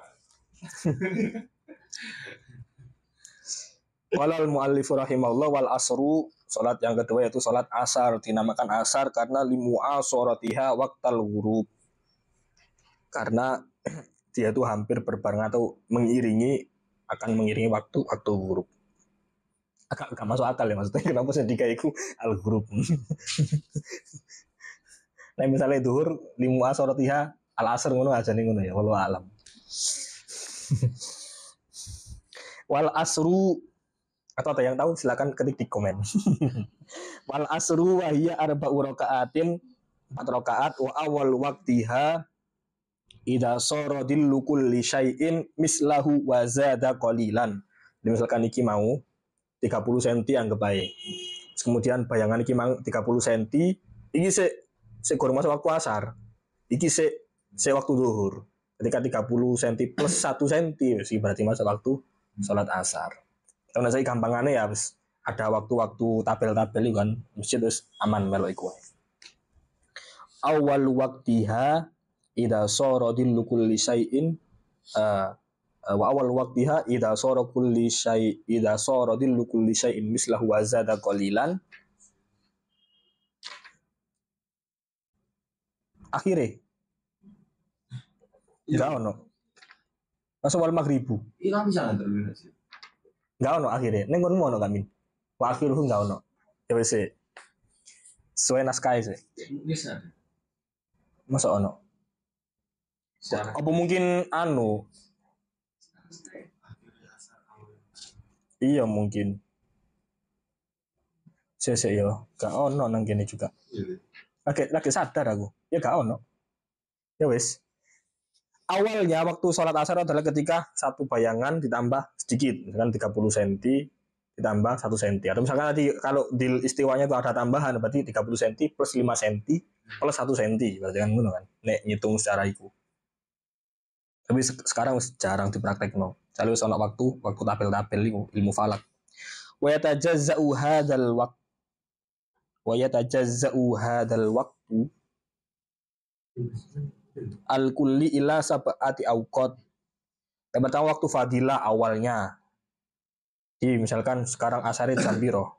[SPEAKER 1] Walal mu'allifu rahimahullah wal asru, salat yang kedua yaitu salat asar, dinamakan asar karena limu'asharatiha waqtal ghurub. Karena dia itu hampir berbarengan atau akan mengiringi waktu ghurub. Agak masuk akal ya maksudnya kenapa sedika iku al ghurub. Nah misalnya zuhur limu'asharatiha al asr ngono aja nih ngono ya wallahu alam. Wal asru, atau ada yang tahu silakan ketik di komen. Wal asru wa hiya arba'u raka'atin, 4 rakaat wa awal waqtiha idza sara dillu kulli syai'in mislahu wa zada qalilan. Misalkan iki mau 30 cm anggap bae. Kemudian bayangan iki mang 30 cm, iki sik gorong masuk waktu asar. Iki sik waktu zuhur. Ketika 30 cm plus 1 cm sih berarti masuk waktu salat asar. Kalau saya gampangane ya wis ada waktu-waktu tabel-tabel itu kan mesti terus aman melok iku. Awal waqtiha idza sara dillu kulli syai'in wa awal waqtiha idza sara kulli syai' idza sara dillu kulli syai'in mislahu wa zada qalilan. Akhirnya enggak ono. Masuk wal maghribu.
[SPEAKER 3] Iya bisa terminasi.
[SPEAKER 1] Enggak ono akhirnya. Ning ngono ono kami. Wa akhiruhu enggak ono. Ya wis sesuai naskah sih.
[SPEAKER 2] Bisa.
[SPEAKER 1] Masa ono? Apa mungkin anu? Iya mungkin. Saya yo, gak ono nang kene juga. Lagi sadar aku. Ya gak ono. Ya wis. Awalnya waktu sholat asar adalah ketika satu bayangan ditambah sedikit, misalkan 30 cm ditambah 1 cm. Atau misalkan tadi kalau di istiwanya itu ada tambahan, berarti 30 cm plus 5 cm plus 1 cm. Berarti kan ngono kan. Nek ngitung secara itu. Tapi sekarang jarang dipraktek no. Selalu ono waktu tabel-tabel ilmu falak. Wa yatajazza'u hadzal waqt. Wa yatajazza'u hadzal waqtu al-kulli ila sab'ati awqat. Yang pertama waktu fadilah awalnya. Jadi misalkan sekarang asare jam piro?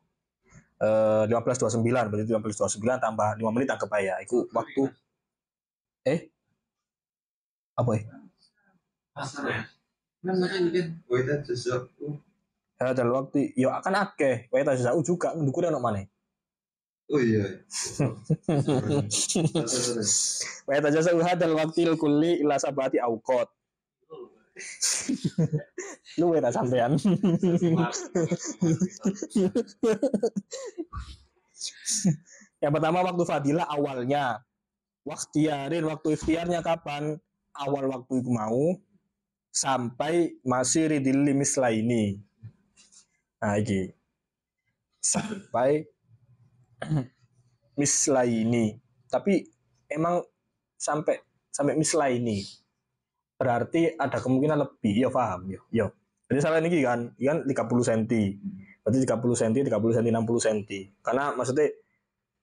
[SPEAKER 1] 15.29 berarti 15.29 tambah 5 menit anggap ya. Itu waktu apa ya?
[SPEAKER 3] Asar ya. Kan makanya kan waita sesuatu.
[SPEAKER 1] Hadal waktu yo akan akeh, waita sesuatu juga ndukure ono maneh.
[SPEAKER 3] Oh iya.
[SPEAKER 1] Wa tajazu hadal waqtil kulli ila sabati awqat. Lu wena sampean. Yang pertama waktu fadilah awalnya. Waktiarin waktu ikhtiarnya kapan? Awal waktu itu mau sampai masih ridil mislaini. Nah iki. Sampai mislaini. Tapi emang sampai mislaini. Berarti ada kemungkinan lebih. Ya paham yo. Jadi salah ini kan 30 cm. Berarti 30 cm, 60 cm. Karena maksudnya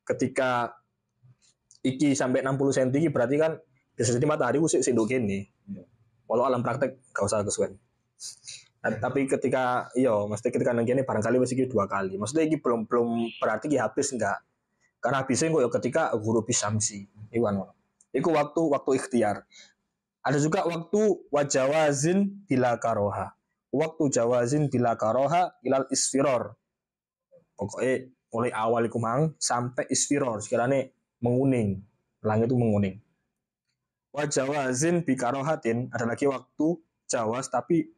[SPEAKER 1] ketika iki sampai 60 cm iki berarti kan bisa jadi matahari usik sinduk gini. Walau alam praktek gak usah kesuwen. Tapi ketika mesti ketika nang kene barangkali wis iki 2 kali. Maksudnya iki belum berarti iki habis enggak. Karena habisnya kok ketika guru bisamsi. Iku waktu ikhtiar. Ada juga waktu wajawazin bila karoha. Waktu jawazin bila karoha ilal isfiror. Pokoknya mulai awal iku mang sampai isfiror. Sekiranya menguning. Langit itu menguning. Wajawazin bi karohatin. Ada lagi waktu jawaz tapi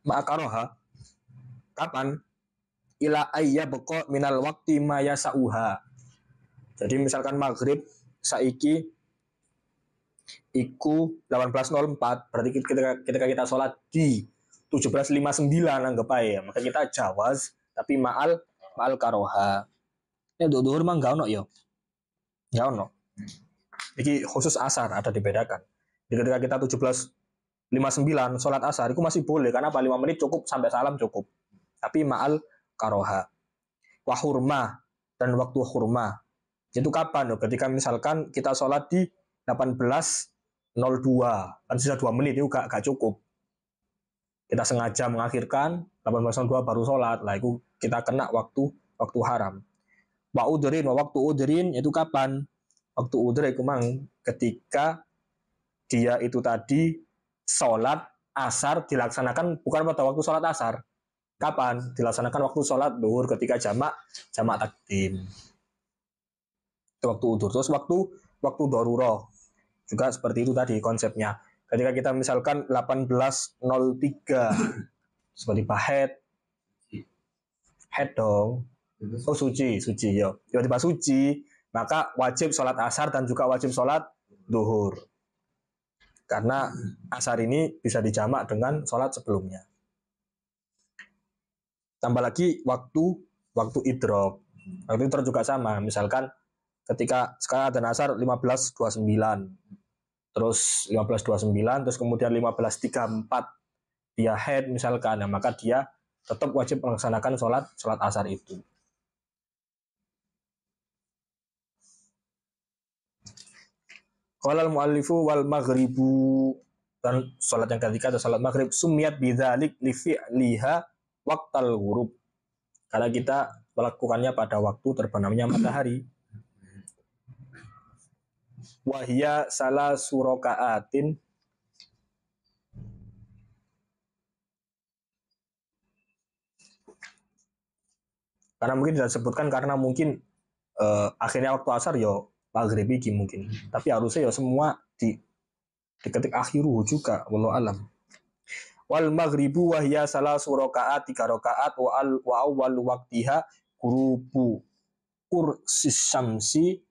[SPEAKER 1] ma'akaroha. Kapan? Ila ayya beko minal wakti maya sa'uha. Jadi misalkan maghrib saiki iku 18.04 berarti ketika kita sholat di 17.59 anggap aja. Maka kita jawaz tapi ma'al karoha. Ini duhur mah enggak ono yo. Enggak ono. Iki khusus asar ada dibedakan. Jadi ketika kita 17.59 sholat asar itu masih boleh karena 5 menit cukup sampai salam cukup. Tapi ma'al karoha. Wa hurmah dan waktu hurmah. Itu kapan? Ketika misalkan kita sholat di 18.02 kan sisa 2 menit itu gak cukup. Kita sengaja mengakhirkan 18.02 baru sholat. Lah itu kita kena waktu haram. Wa udrin, waktu udrin itu kapan? Waktu udrin itu mang ketika dia itu tadi sholat asar dilaksanakan bukan pada waktu sholat asar. Kapan? Dilaksanakan waktu sholat duhur ketika jamak takdim. Itu waktu udur. Terus waktu darurah juga seperti itu tadi konsepnya. Ketika kita misalkan 18.03 seperti head dong. Oh suci yo. Tiba-tiba suci, maka wajib sholat asar dan juga wajib sholat duhur. Karena asar ini bisa dijamak dengan sholat sebelumnya. Tambah lagi waktu idrok. Waktu idrok juga sama. Misalkan ketika sekarang ada asar 15.29, terus 15.29, terus kemudian 15.34 dia head misalkan, nah, maka dia tetap wajib melaksanakan sholat asar itu. Qala al-muallifu wal maghribu, dan sholat yang ketiga atau sholat maghrib sumiyat bidzalik li fi'liha waqtal ghurub, karena kita melakukannya pada waktu terbenamnya matahari. Wahia salah surokaatin, karena mungkin tidak disebutkan karena mungkin akhirnya waktu asar yo maghrib iki mungkin, tapi harusnya ya semua diketik akhiru juga, wallahu alam. Wal maghribu wahya salasu rakaat 3 rakaat wa awwal waqtiha ghurubu kursis syamsi,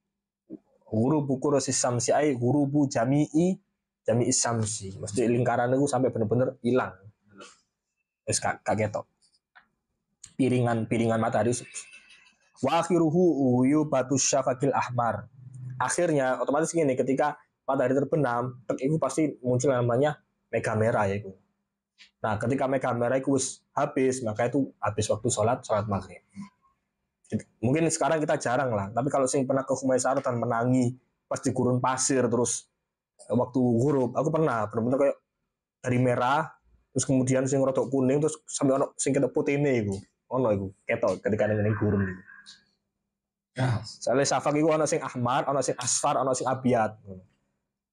[SPEAKER 1] ghurubu kursis syamsi ay ghurubu jami'i syamsi, mesti lingkaran itu sampai benar-benar hilang, wis kagetok piringan matahari. Wa akhiruhu yubatu syafaqil ahmar, akhirnya otomatis gini, ketika matahari terbenam itu pasti muncul namanya mega merah ya itu. Nah, ketika mega merah itu habis, maka itu habis waktu sholat maghrib. Mungkin sekarang kita jarang lah, tapi kalau sing pernah ke Humaisar dan menangi pas di gurun pasir terus waktu ghurub, aku pernah benar-benar kayak dari merah terus kemudian sing rodok kuning terus sampai ono sing ketok putihne iku. Ono iku ketok ketika ning gurun iku. Ya, soalnya syafaq itu ada sing ahmar, ada sing asfar, ada sing abiyat.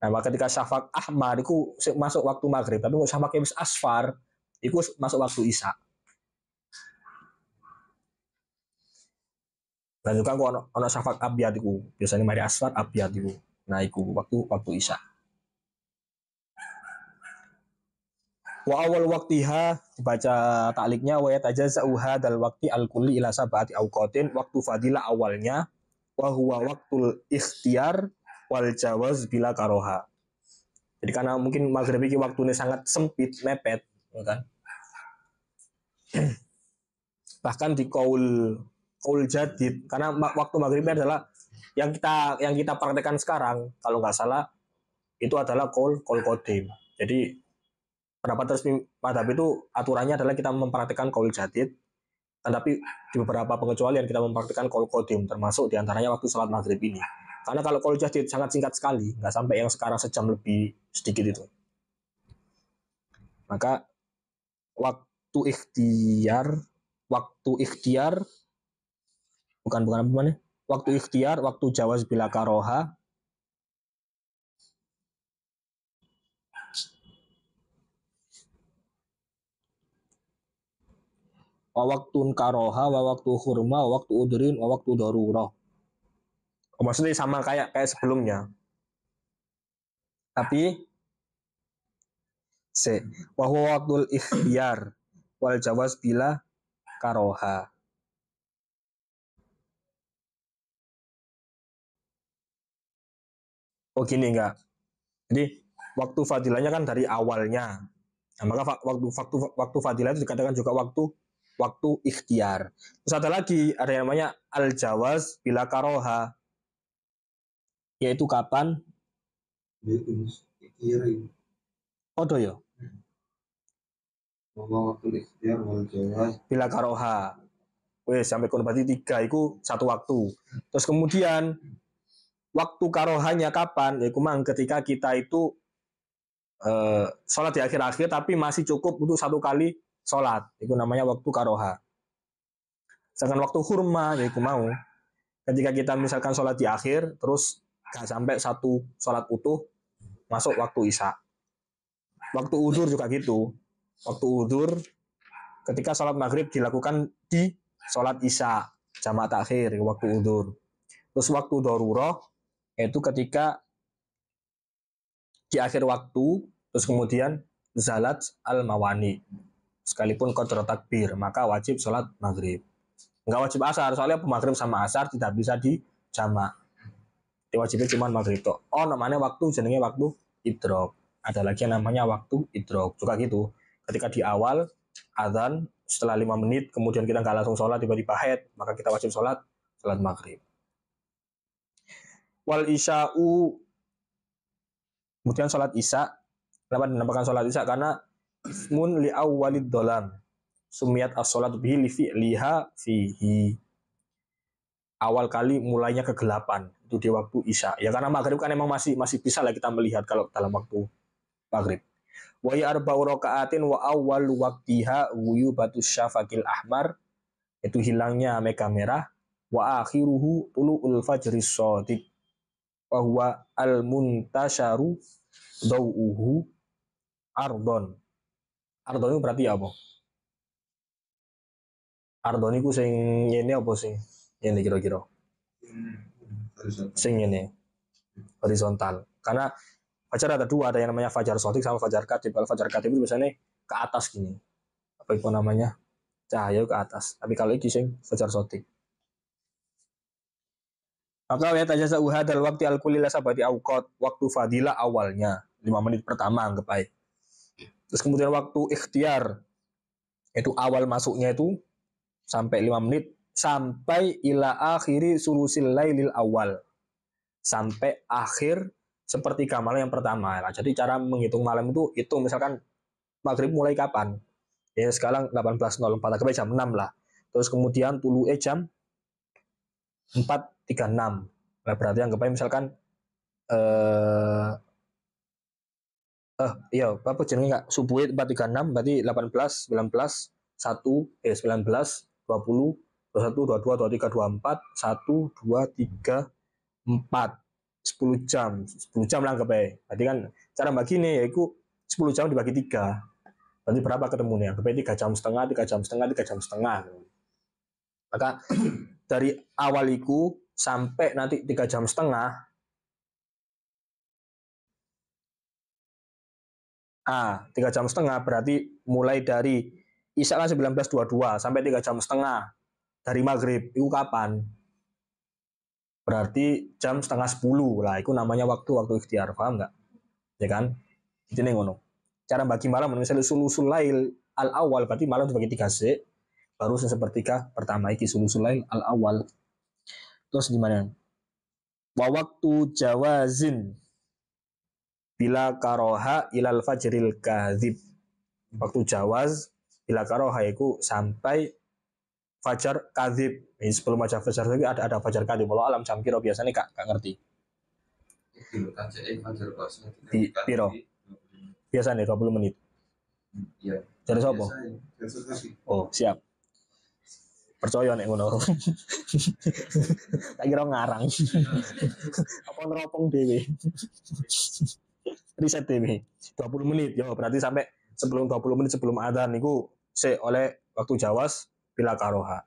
[SPEAKER 1] Nah, maka ketika syafaq ahmar itu masuk waktu maghrib, tapi kalau syafaq yang asfar itu masuk waktu isya. Dan juga kalau ada syafaq abiyat itu biasanya mari asfar abiyat itu. Nah, itu waktu isya. Wa awal waktiha, dibaca takliknya wa yatajaza'u hadzal waqti al-kulli ila sab'ati awqatin, waktu fadilah awalnya wa huwa waqtul ikhtiyar wal jawaz bila karoha. Jadi karena mungkin maghrib ini waktunya sangat sempit, mepet, kan? Bahkan di qaul jadid, karena waktu maghrib adalah yang kita praktekkan sekarang, kalau nggak salah itu adalah qaul qadim. Jadi pendapat resmi madhab itu aturannya adalah kita mempraktikkan qaul jadid, tetapi di beberapa pengecualian kita mempraktikkan qaul qadim, termasuk diantaranya waktu sholat maghrib ini. Karena kalau qaul jadid sangat singkat sekali, nggak sampai yang sekarang sejam lebih sedikit itu. Maka waktu ikhtiar bukan apa namanya? Waktu ikhtiar, waktu jawaz bila karoha, wa waktun karoha, wa waktu hurma, wa waktu udrin, wa waktu darurah. Maksudnya sama kayak sebelumnya. Tapi wa huwa waqtul ikhtiyar wal jawaz bila karoha. Oh gini enggak. Jadi waktu fadilahnya kan dari awalnya. Nah, maka waktu fadilah itu dikatakan juga waktu ikhtiar. Terus ada lagi, ada yang namanya al-jawaz bila karoha, yaitu kapan? Odo ya?
[SPEAKER 3] Waktu ikhtiar wal jawaz
[SPEAKER 1] bila karoha. Wes sampai kon berarti 3 itu satu waktu. Terus kemudian waktu karohanya kapan? Ya kumang ketika kita itu sholat di akhir-akhir tapi masih cukup untuk 1 kali sholat, itu namanya waktu karoha. Sedangkan waktu hurma, yaitu mau ketika kita misalkan sholat di akhir terus gak sampai 1 sholat utuh masuk waktu isya. Waktu udzur juga gitu. Waktu udzur ketika sholat maghrib dilakukan di sholat isya jamak takhir, waktu udzur. Terus waktu darurah itu ketika di akhir waktu terus kemudian zalat al-mawani, sekalipun qadra takbir, maka wajib sholat maghrib. Enggak wajib asar, soalnya maghrib sama asar tidak bisa dijamak. Wajibnya cuma maghrib toh. Oh namanya waktu jenenge waktu idrok. ada lagi yang namanya waktu idrok juga gitu. Ketika di awal adzan setelah 5 menit kemudian kita nggak langsung sholat tiba-tiba haid, maka kita wajib sholat maghrib. Wal isya'u, kemudian sholat isya. Kenapa dinamakan sholat isya? Karena ismun li awwalid dolam sumiyat as-sholat bihi li fi'liha fihi. Awal kali mulainya kegelapan itu di waktu isya. Ya karena maghrib kan emang masih bisa lah kita melihat kalau dalam waktu maghrib. Wa ya arba'u raka'atin wa awwal waqtiha ghuyubatus syafaqil ahmar, itu hilangnya mega merah, wa akhiruhu tulu'ul fajris shadiq wa huwa al-muntasharu dawuhu ardon. Ardon itu berarti apa? Ardon itu sing ini apa sih? Ini kira-kira. Sing ini horizontal. Karena fajar ada dua, ada yang namanya fajar shadiq sama fajar katib. Kalau fajar katib itu biasanya ke atas gini. Apa itu namanya? Cahaya ke atas. Tapi kalau ini sing fajar shadiq. Maka ya tajasa uhadal waktu al-kulila sabati awqat, waktu fadilah awalnya 5 menit pertama anggap baik. Terus kemudian waktu ikhtiar itu awal masuknya itu sampai 5 menit sampai ila akhiri sulusil lailil awal, sampai akhir sepertiga malam yang pertama. Nah, jadi cara menghitung malam itu misalkan maghrib mulai kapan? Ya sekarang 18.04 anggap jam 6 lah. Terus kemudian tulu'e jam 4.36. Nah, berarti anggap misalkan iya, apa jenenge enggak? Subuh 4.36 berarti 18, 19, 1, 19, 20, 21, 22, 23, 24, 1, 2, 3, 4. 10 jam. 10 jam lah anggap aja. Berarti kan cara bagi nih yaitu 10 jam dibagi 3. Berarti berapa ketemunya? Anggap aja 3 jam setengah, 3 jam setengah, 3 jam setengah. Maka dari awaliku sampai nanti 3 jam setengah. 3 jam setengah berarti mulai dari isya kan 19.22 sampai 3 jam setengah dari maghrib itu kapan? Berarti jam setengah 10 lah, itu namanya waktu ikhtiar, paham nggak? Ya kan? Itu nih ngono. Cara bagi malam misalnya sulusul lail al awal berarti malam dibagi 3 se, baru sepertiga pertama iki sulusul lail al awal. Terus gimana? Wa waktu jawazin bila karoha ilal fajril kadhib. Waktu jawaz bila karoha itu sampai fajar kadhib. Ini sebelum fajar lagi ada fajar kadhib. Kalau alam jam kira biasanya gak ngerti. Piro? Biasanya 20 menit. Iya. Jadi siapa? Oh, siap. Percaya nek ngono. Tak kira ngarang. Apa neropong dhewe. Riset dhewe. 20 menit yo berarti sampai sebelum 20 menit sebelum adzan niku oleh waktu jawas bila karoha.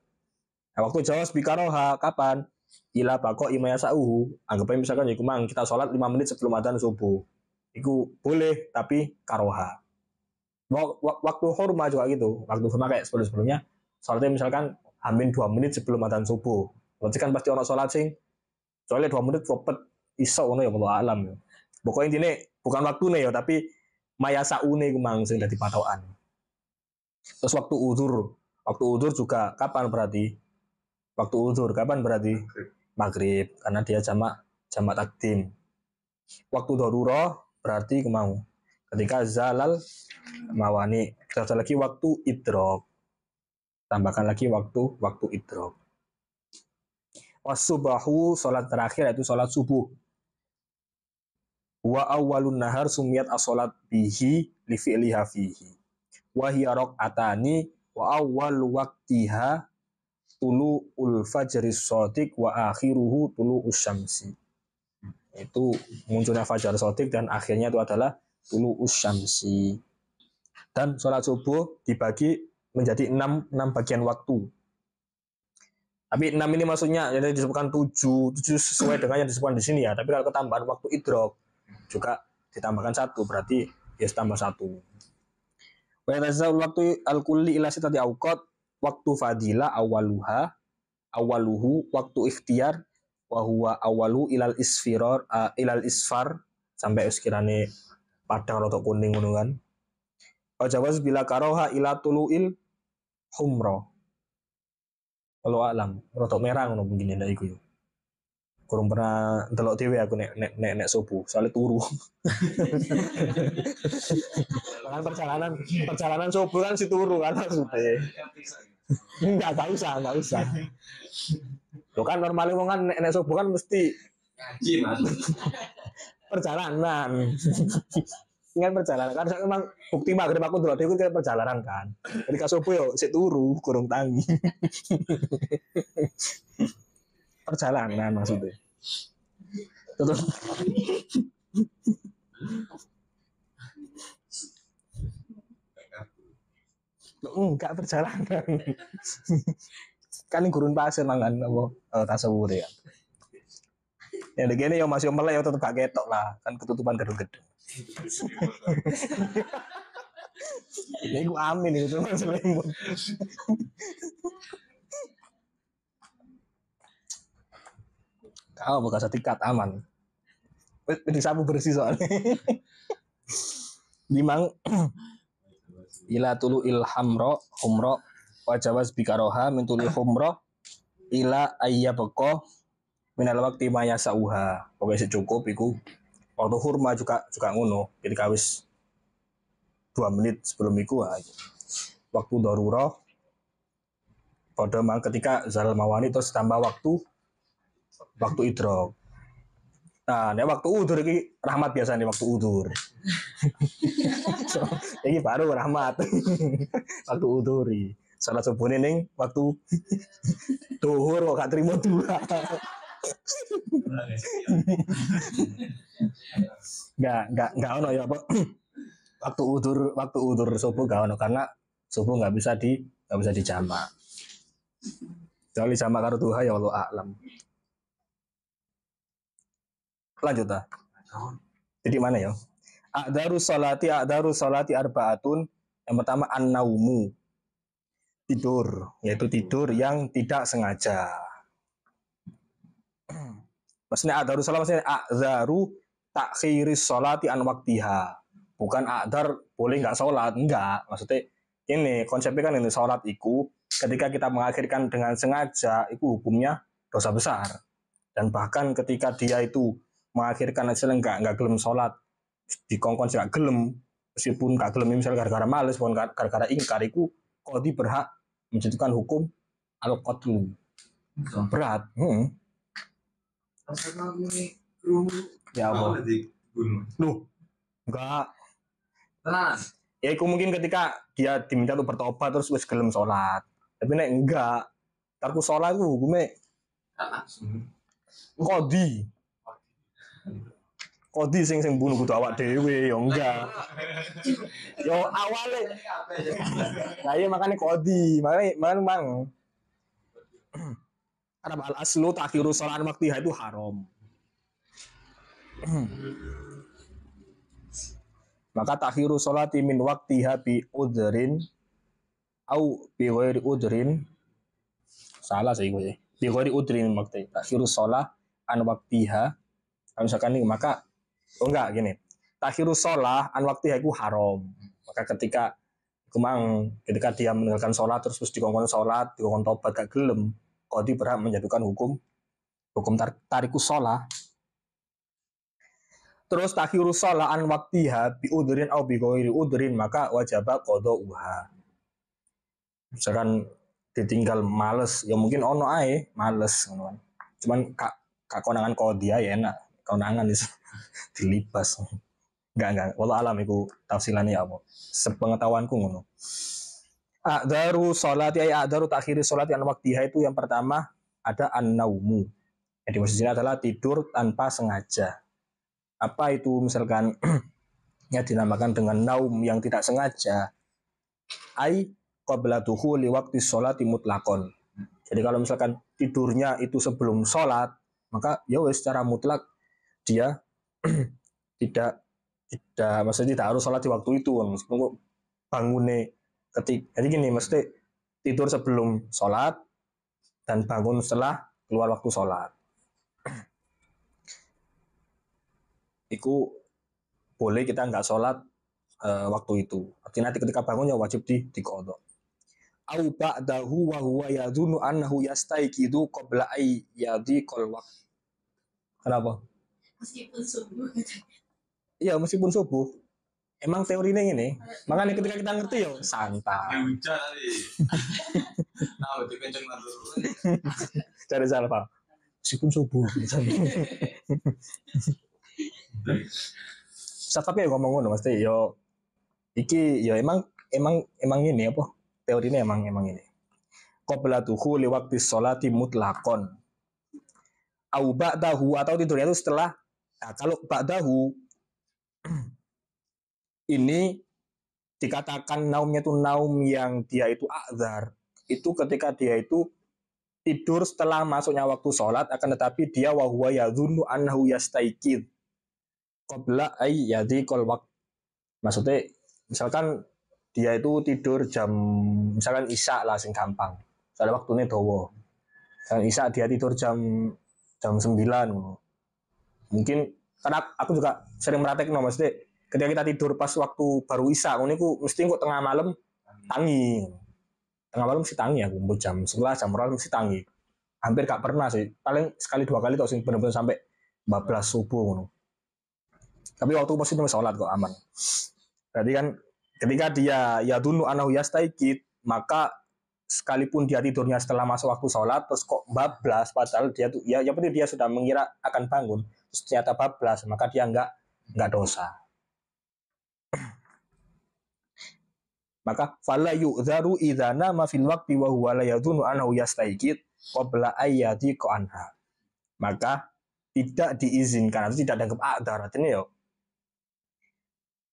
[SPEAKER 1] Nah, waktu jawas bi karoha kapan? Ila bako imaya sauhu. Anggapnya misalkan ya kumang kita sholat 5 menit sebelum adzan subuh. Iku boleh tapi karoha. Waktu hurma juga gitu. Waktu hurma kayak sebelumnya sholatnya misalkan hamin 2 menit sebelum adzan subuh. Berarti kan pasti orang sholat sing soalnya 2 menit popet iso ngono ya Allah alam ya. Pokoknya intinya bukan waktu nih ya tapi maya saune kumang sing dadi patokan. Terus waktu udzur juga kapan berarti? Waktu udzur kapan berarti? Maghrib karena dia jamak takdim. Waktu darurah berarti kemau ketika zalal mawani. Terus lagi waktu idrok. Tambahkan lagi waktu idrok. Wasubahu, sholat terakhir yaitu sholat subuh. Wa awwalun nahar sumiyat as-sholat bihi li fi'liha fihi. Wa hiya rak'atani wa awwal waqtiha tulu'ul fajris shadiq wa akhiruhu tulu'us syamsi. Itu munculnya fajar shadiq dan akhirnya itu adalah tulu'us syamsi. Dan sholat subuh dibagi menjadi 6 bagian waktu. Tapi 6 ini maksudnya jadi disebutkan 7 sesuai dengan yang disebutkan di sini ya. Tapi kalau ketambahan waktu idrok juga ditambahkan 1 berarti ya tambah 1. Wa yatazawwal waktu al-kulli ila sitati awqat, waktu fadilah awaluhu waktu ikhtiar wa huwa awalu ilal isfar sampai sekiranya padang rada kuning ngono kan. Jawaz bila karoha ila tuluil humra. Kalau alam rada merah ngono mungkin ndak iku yo. Kurang pernah delok dhewe aku nek subuh, soalnya turu. Kan perjalanan subuh kan si turu kan maksudnya. Enggak usah. Lo kan normalnya wong kan nek subuh kan mesti
[SPEAKER 3] ngaji Mas.
[SPEAKER 1] Perjalanan. Kan perjalanan kan memang bukti maghrib aku delok dhewe kan perjalanan kan. Jadi ka subuh yo sik turu, kurang tangi. Perjalanan maksudnya. Terus enggak perjalanan. Kan ini gurun pasir mangan apa tasawur ya. Yang begini yang masih melek ya tetep gak ketok lah, kan ketutupan gedung-gedung. Ini gue amin itu teman selimut. Kau bekas tiket aman. Ini sapu bersih soalnya. Limang ila tulu ilhamro humro wajawaz bikaroha min tulu humro ila ayyabqa minal waqti ma yasauha. Pokoke cukup iku. Waktu hurma juga ngono. Jadi kawis 2 menit sebelum iku waktu darurah pada mang ketika zal mawani terus tambah waktu idrok. Nah, nek waktu udur iki rahmat biasa nih waktu udur. Iki baru rahmat. Waktu uduri. Salat subuh ning waktu duhur kok gak trimo dua. Enggak ono ya, Pak. Waktu udur subuh gak ono karena subuh nggak bisa dijamak. Kecuali jamak karo duha ya Allah a'lam. Lanjut ah. Jadi mana ya? A'daru salati arba'atun. Yang pertama an-naumu. Tidur, yaitu tidur yang tidak sengaja. Maksudnya a'daru salat maksudnya a'daru takhiris salati an waqtiha. Bukan a'dar boleh enggak salat, enggak. Maksudnya ini konsepnya kan ini salat iku ketika kita mengakhirkan dengan sengaja itu hukumnya dosa besar. Dan bahkan ketika dia itu mengakhirkan hasilnya enggak gelem sholat dikongkon enggak gelem meskipun enggak gelem misalnya gara-gara males pun gara-gara ingkar itu qadhi berhak menjatuhkan hukum al-qatlu berat. Ya Allah. Loh enggak tenang ya itu mungkin ketika dia diminta untuk bertobat terus wis gelem sholat tapi nek enggak tarku sholat itu hukumnya Kodi sing bunuh kudu awak dhewe ya enggak. Yo awale. Lah iya makane kodi, mang. Karena al aslu takhiru shalat waqtiha itu haram. Maka takhiru sholati min waqtiha bi udhrin au bi ghairi udhrin. Salah sih gue. Bi ghairi udhrin maksudnya takhiru shalah an waqtiha. Kalau misalkan ini maka enggak gini. Takhiru shalah an waqtiha itu haram. Maka ketika dia meninggalkan sholat terus dikongkon sholat, dikongkon tobat gak gelem, qadhi berhak menjatuhkan hukum tarikus sholah. Terus takhiru shalah an waqtiha bi udhrin au bi ghairi udhrin maka wajaba qada'uha. Misalkan ditinggal males, ya mungkin ono ae males ngono. Cuman kak konangan qadhi ya enak. Konangan itu dilibas. Enggak. Wallah alam iku tafsilannya apa. Sepengetahuanku ngono. A'daru sholati ay a'daru takhiri sholati an waqtiha itu yang pertama ada an-naumu. Jadi maksudnya adalah tidur tanpa sengaja. Apa itu misalkan ya dinamakan dengan naum yang tidak sengaja. Ai qabla dukhuli waqti sholati mutlaqon. Jadi kalau misalkan tidurnya itu sebelum sholat, maka ya wis secara mutlak dia tidak maksudnya tidak harus sholat di waktu itu meskipun bangunnya jadi gini mesti tidur sebelum sholat dan bangun setelah keluar waktu sholat. Iku boleh kita nggak sholat waktu itu. Artinya nanti ketika bangun ya wajib diqadha. Au ba'dahu wa huwa yadhunnu annahu yastaiqidu qabla ay yadhiqal waqt. Kenapa?
[SPEAKER 4] Meskipun subuh.
[SPEAKER 1] Iya, meskipun subuh. Emang teorinya ini. Makanya ketika kita ngerti ya santai.
[SPEAKER 3] Hujan tadi. Nah, dikenceng dulu.
[SPEAKER 1] Cari salah. Meskipun subuh. Tapi ya ngomong ngono mesti yo iki ya emang ini apa? Teorinya emang ini. Qabla dukhuli waqti sholati mutlaqon. Au ba'dahu atau tidurnya itu setelah. Nah, kalau ba'dahu ini dikatakan naumnya itu naum yang dia itu a'dzar. Itu ketika dia itu tidur setelah masuknya waktu sholat, akan tetapi dia wa huwa yadhunnu annahu yastaiqid qabla ay yadhiqal waqt. Maksudnya misalkan dia itu tidur jam misalkan isya lah sing gampang. Soalnya waktunya dawa. Dan isya dia tidur jam 9. Mungkin karena aku juga sering praktekno maksudnya ketika kita tidur pas waktu baru isya ngono iku mesti kok tengah malam tangi. Tengah malam mesti tangi aku jam 11 jam 12 mesti tangi. Hampir gak pernah sih. Paling sekali 2 kali tau sing bener-bener sampai 12 subuh ngono. Tapi waktu pasti cuma sholat kok aman. Berarti kan ketika dia yadunu anahu yastaiqid, maka sekalipun dia tidurnya setelah masuk waktu sholat terus kok bablas padahal dia tuh ya penting dia sudah mengira akan bangun terus ternyata bablas maka dia enggak dosa. Maka fala yu'dzaru idza nama fil waqti wa huwa la yadunu annahu yastaiqid qabla ayyati anha. Maka tidak diizinkan atau tidak dianggap a'dzar. Artinya ya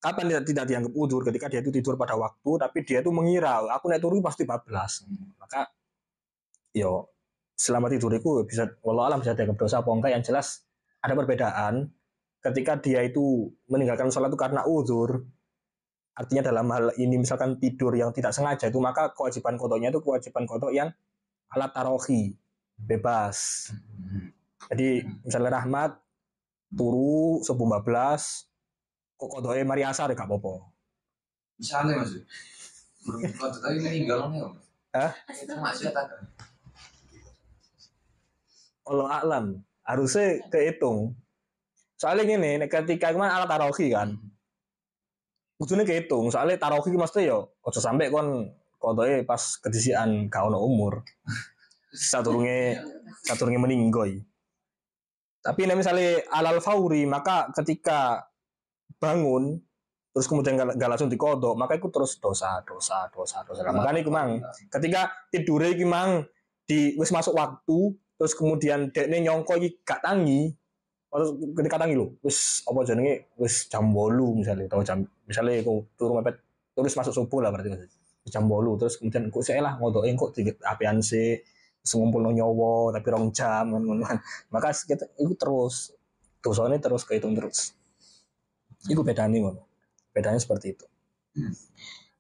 [SPEAKER 1] kapan tidak dianggap udzur ketika dia itu tidur pada waktu tapi dia itu mengira aku naik turu pasti bablas. Maka yo selama tidur itu bisa wallahu alam bisa dianggap dosa apa enggak, yang jelas ada perbedaan ketika dia itu meninggalkan sholat itu karena udzur. Artinya dalam hal ini misalkan tidur yang tidak sengaja itu maka kewajiban qadhanya itu kewajiban qadha yang ala tarohi, bebas. Jadi misalnya Rahmat turu subuh 14 kok qadhae mari asar gak apa-apa.
[SPEAKER 3] Misalnya Mas. Kalau tadi meninggal nih.
[SPEAKER 1] Hah?
[SPEAKER 3] Itu masih tak.
[SPEAKER 1] Allah a'lam, harusnya kehitung. Soalnya gini, ketika kemarin alat tarohi kan, ujungnya kehitung. Soalnya tarohi maksudnya ya, ojo sampai kon qadhae pas kedisian gak ono umur. Saturunge meninggoy. Tapi misalnya alal fauri, maka ketika bangun terus kemudian gak langsung dikodok, maka itu terus dosa. Makanya itu mang, ketika tidure iki mang di wis masuk waktu, terus kemudian dekne nyongko iki gak tangi, ketika tangi lho, wis apa jenenge wis jam 8 misalnya, atau jam misalnya aku turu mepet terus masuk subuh lah berarti jam 8 terus kemudian kok saya lah ngodoke kok dikit apian sih ngumpulno nyowo tapi 2 jam ngono. Maka kita itu terus dosane terus kehitung terus. Itu bedanya ngono. Bedanya seperti itu.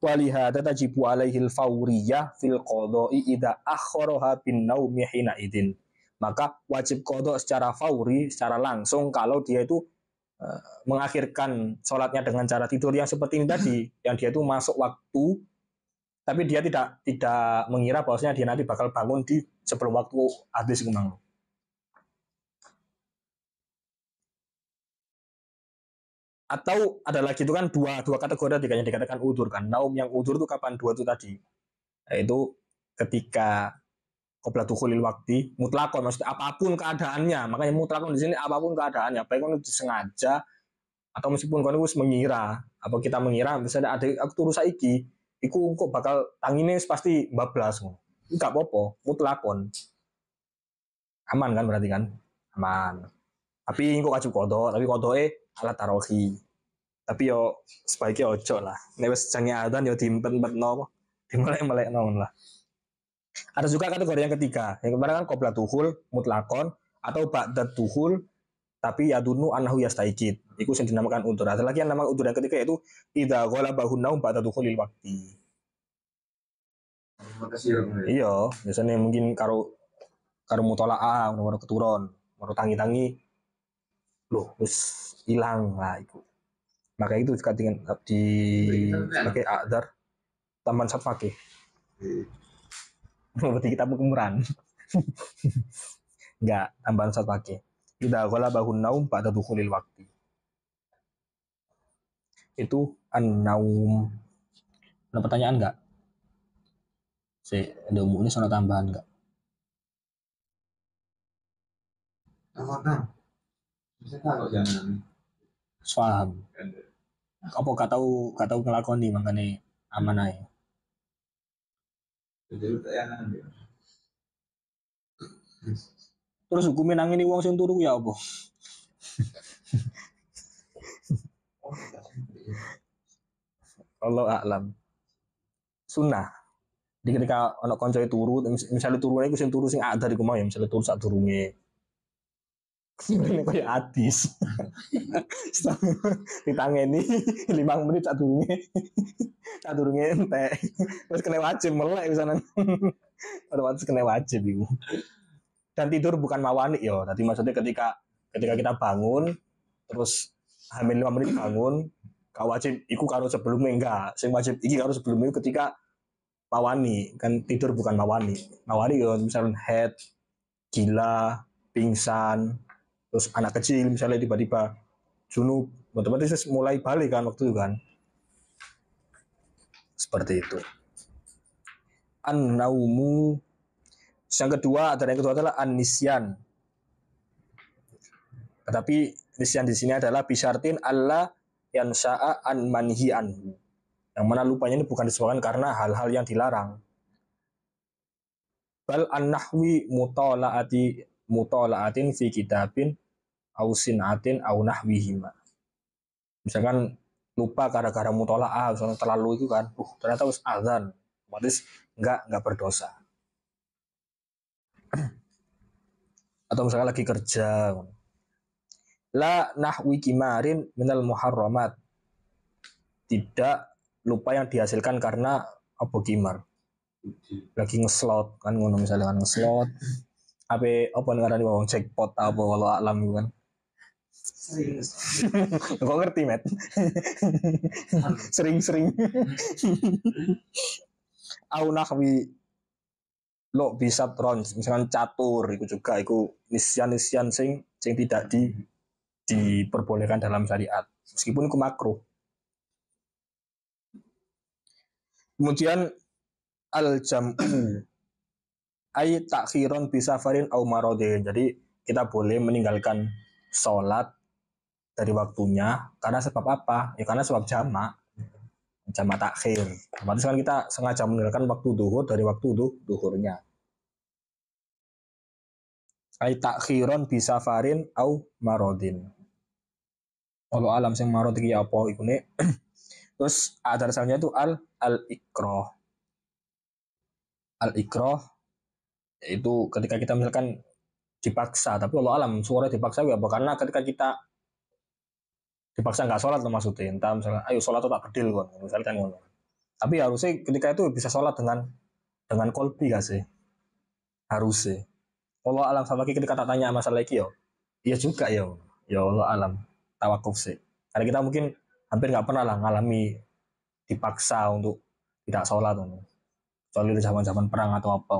[SPEAKER 1] Walihada tajibu alaihil fauriyah fil qadha'i idza akharaha bin naumi hina idin. Maka wajib qadha secara fauri, secara langsung kalau dia itu mengakhirkan sholatnya dengan cara tidur yang seperti ini tadi, yang dia itu masuk waktu tapi dia tidak mengira bahwasanya dia nanti bakal bangun di sebelum waktu habis kemang. Atau ada lagi itu kan dua kategori tadi yang dikatakan udzur kan. Naum yang udzur itu kapan? Dua itu tadi. Yaitu ketika qabla dukhulil waqti mutlaqon, maksudnya apapun keadaannya. Makanya mutlaqon di sini apapun keadaannya, baik itu disengaja atau meskipun kono wis mengira, apa kita mengira misalnya ada aku turu saiki, iku kok bakal tangine pasti bablas ngono. Enggak apa-apa, mutlaqon. Aman kan berarti kan? Aman. Tapi kok wajib qadha, tapi qadhae alat tarohi. Tapi yo sebaiknya ojo lah. Nek wis jange adzan yo diimpet-impetno, dimelek-melekno lah. Ada juga kategori yang ketiga. Yang kemarin kan qabla dukhul mutlaqon atau ba'da dukhul tapi yadunu annahu yastaiqid. Iku sing dinamakan udzur. Ada lagi yang nama udzur yang ketiga yaitu idza ghalabahun naum ba'da dukhulil waqti. Iya, biasanya mungkin karo mutolaah, karo keturun, karo tangi-tangi. Loh, wis hilang lah iku. Maka itu juga dengan di sebagai a'dzar taman pakai. Berarti kita kumuran. Enggak, tambahan saat pakai. Idza ghalabahun naum ba'da dukhulil waqti. Itu an-naum. Ada pertanyaan enggak? Ada umumnya soal tambahan enggak?
[SPEAKER 3] Bisa tahu jangan.
[SPEAKER 1] Paham. Apa gak tahu ngelakoni makanya aman aja. Terus hukumnya nang ini wong sing turu ya apa? Allah a'lam. Sunnah. Jadi ketika anak koncoe turu, misalnya turune iku sing turu sing ada iku mau ya, misalnya turu sak durunge. Ini kayak hadis. Ditangeni 5 menit sak durunge. Sak durunge entek. Terus kena wajib melek misalnya. Pada kena wajib iku. Dan tidur bukan mawani ya. Tadi maksudnya ketika kita bangun terus hamil 5 menit bangun, kau wajib iku karo sebelumnya enggak. Sing wajib iki karo sebelumnya ketika mawani, kan tidur bukan mawani. Mawani ya misalnya head, gila, pingsan, terus anak kecil misalnya tiba-tiba junub, otomatis mulai balik kan waktu itu kan. Seperti itu. An-naumu. Yang kedua adalah an-nisyan. Tetapi nisyan di sini adalah bisyartin Allah yang sya'a an manhi anhu. Yang mana lupanya ini bukan disebabkan karena hal-hal yang dilarang. Bal an-nahwi mutala'atin fi kitabin au sin'atin au nahwihima. Misalkan lupa gara-gara mutala'ah, misalnya terlalu itu kan, ternyata harus azan, otomatis enggak berdosa. Atau misalkan lagi kerja, la nahwi kimarin minal muharramat, tidak lupa yang dihasilkan karena apa kimar, lagi ngeslot kan ngono, misalnya kan ngeslot apa ngarani wong jackpot apa walau alam gitu kan. Kok ngerti met? Sering au nahwi lo bisa tron, misalkan catur itu juga itu nisyan sing tidak diperbolehkan dalam syariat meskipun itu makruh. Kemudian al-jam'u ay takhiron bisafarin au marodin. Jadi kita boleh meninggalkan sholat dari waktunya karena sebab apa? Ya karena sebab jamak takhir. Otomatis kan kita sengaja meninggalkan waktu duhur dari waktu duhurnya. Ay takhiron bisafarin au marodin. Kalau alam sing marod iki apa iku nek. Terus ada asalnya itu al-ikrah. Al-ikrah yaitu ketika kita misalkan dipaksa, tapi Allah alam suara dipaksa ya karena ketika kita dipaksa nggak sholat maksudnya, entah misalnya ayo sholat atau tak bedil kan, misalkan ngono. Tapi harusnya ketika itu bisa sholat dengan kolbi gak sih? Harusnya. Allah alam sama lagi ketika tak tanya masalah iki yo, iya juga yo, ya Allah alam tawakuf sih. Karena kita mungkin hampir nggak pernah lah ngalami dipaksa untuk tidak sholat, kecuali di zaman-zaman perang atau apa.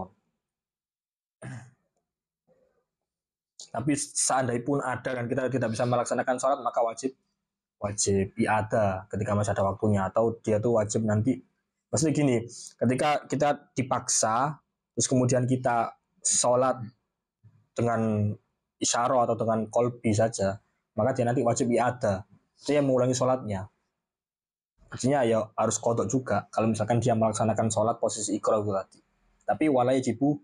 [SPEAKER 1] Tapi seandainya pun ada dan kita tidak bisa melaksanakan sholat, maka wajib i'adah ketika masih ada waktunya, atau dia tuh wajib nanti. Maksudnya gini, ketika kita dipaksa terus kemudian kita sholat dengan isyarah atau dengan kolbi saja, maka dia nanti wajib i'adah, dia mengulangi sholatnya. Artinya ya harus qadha juga kalau misalkan dia melaksanakan sholat posisi iqra tadi. Tapi walajibu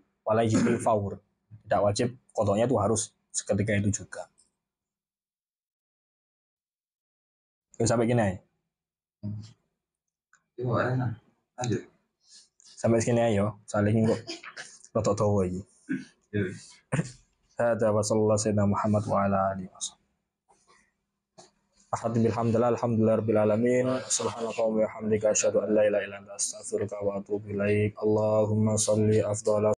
[SPEAKER 1] faur, tidak wajib qadhanya itu harus seketika itu juga. Sampai gini ya.
[SPEAKER 3] Lanjut.
[SPEAKER 1] Sampai sini ayo, saling kok rotok dawa iki. Hadza wa sallallahu sayyidina Muhammad wa ala alihi wasallam. Alhamdulillah rabbil alamin. Subhanaka wa bihamdika asyhadu an la ilaha illa anta astaghfiruka wa atubu ilaik. Allahumma shalli afdhala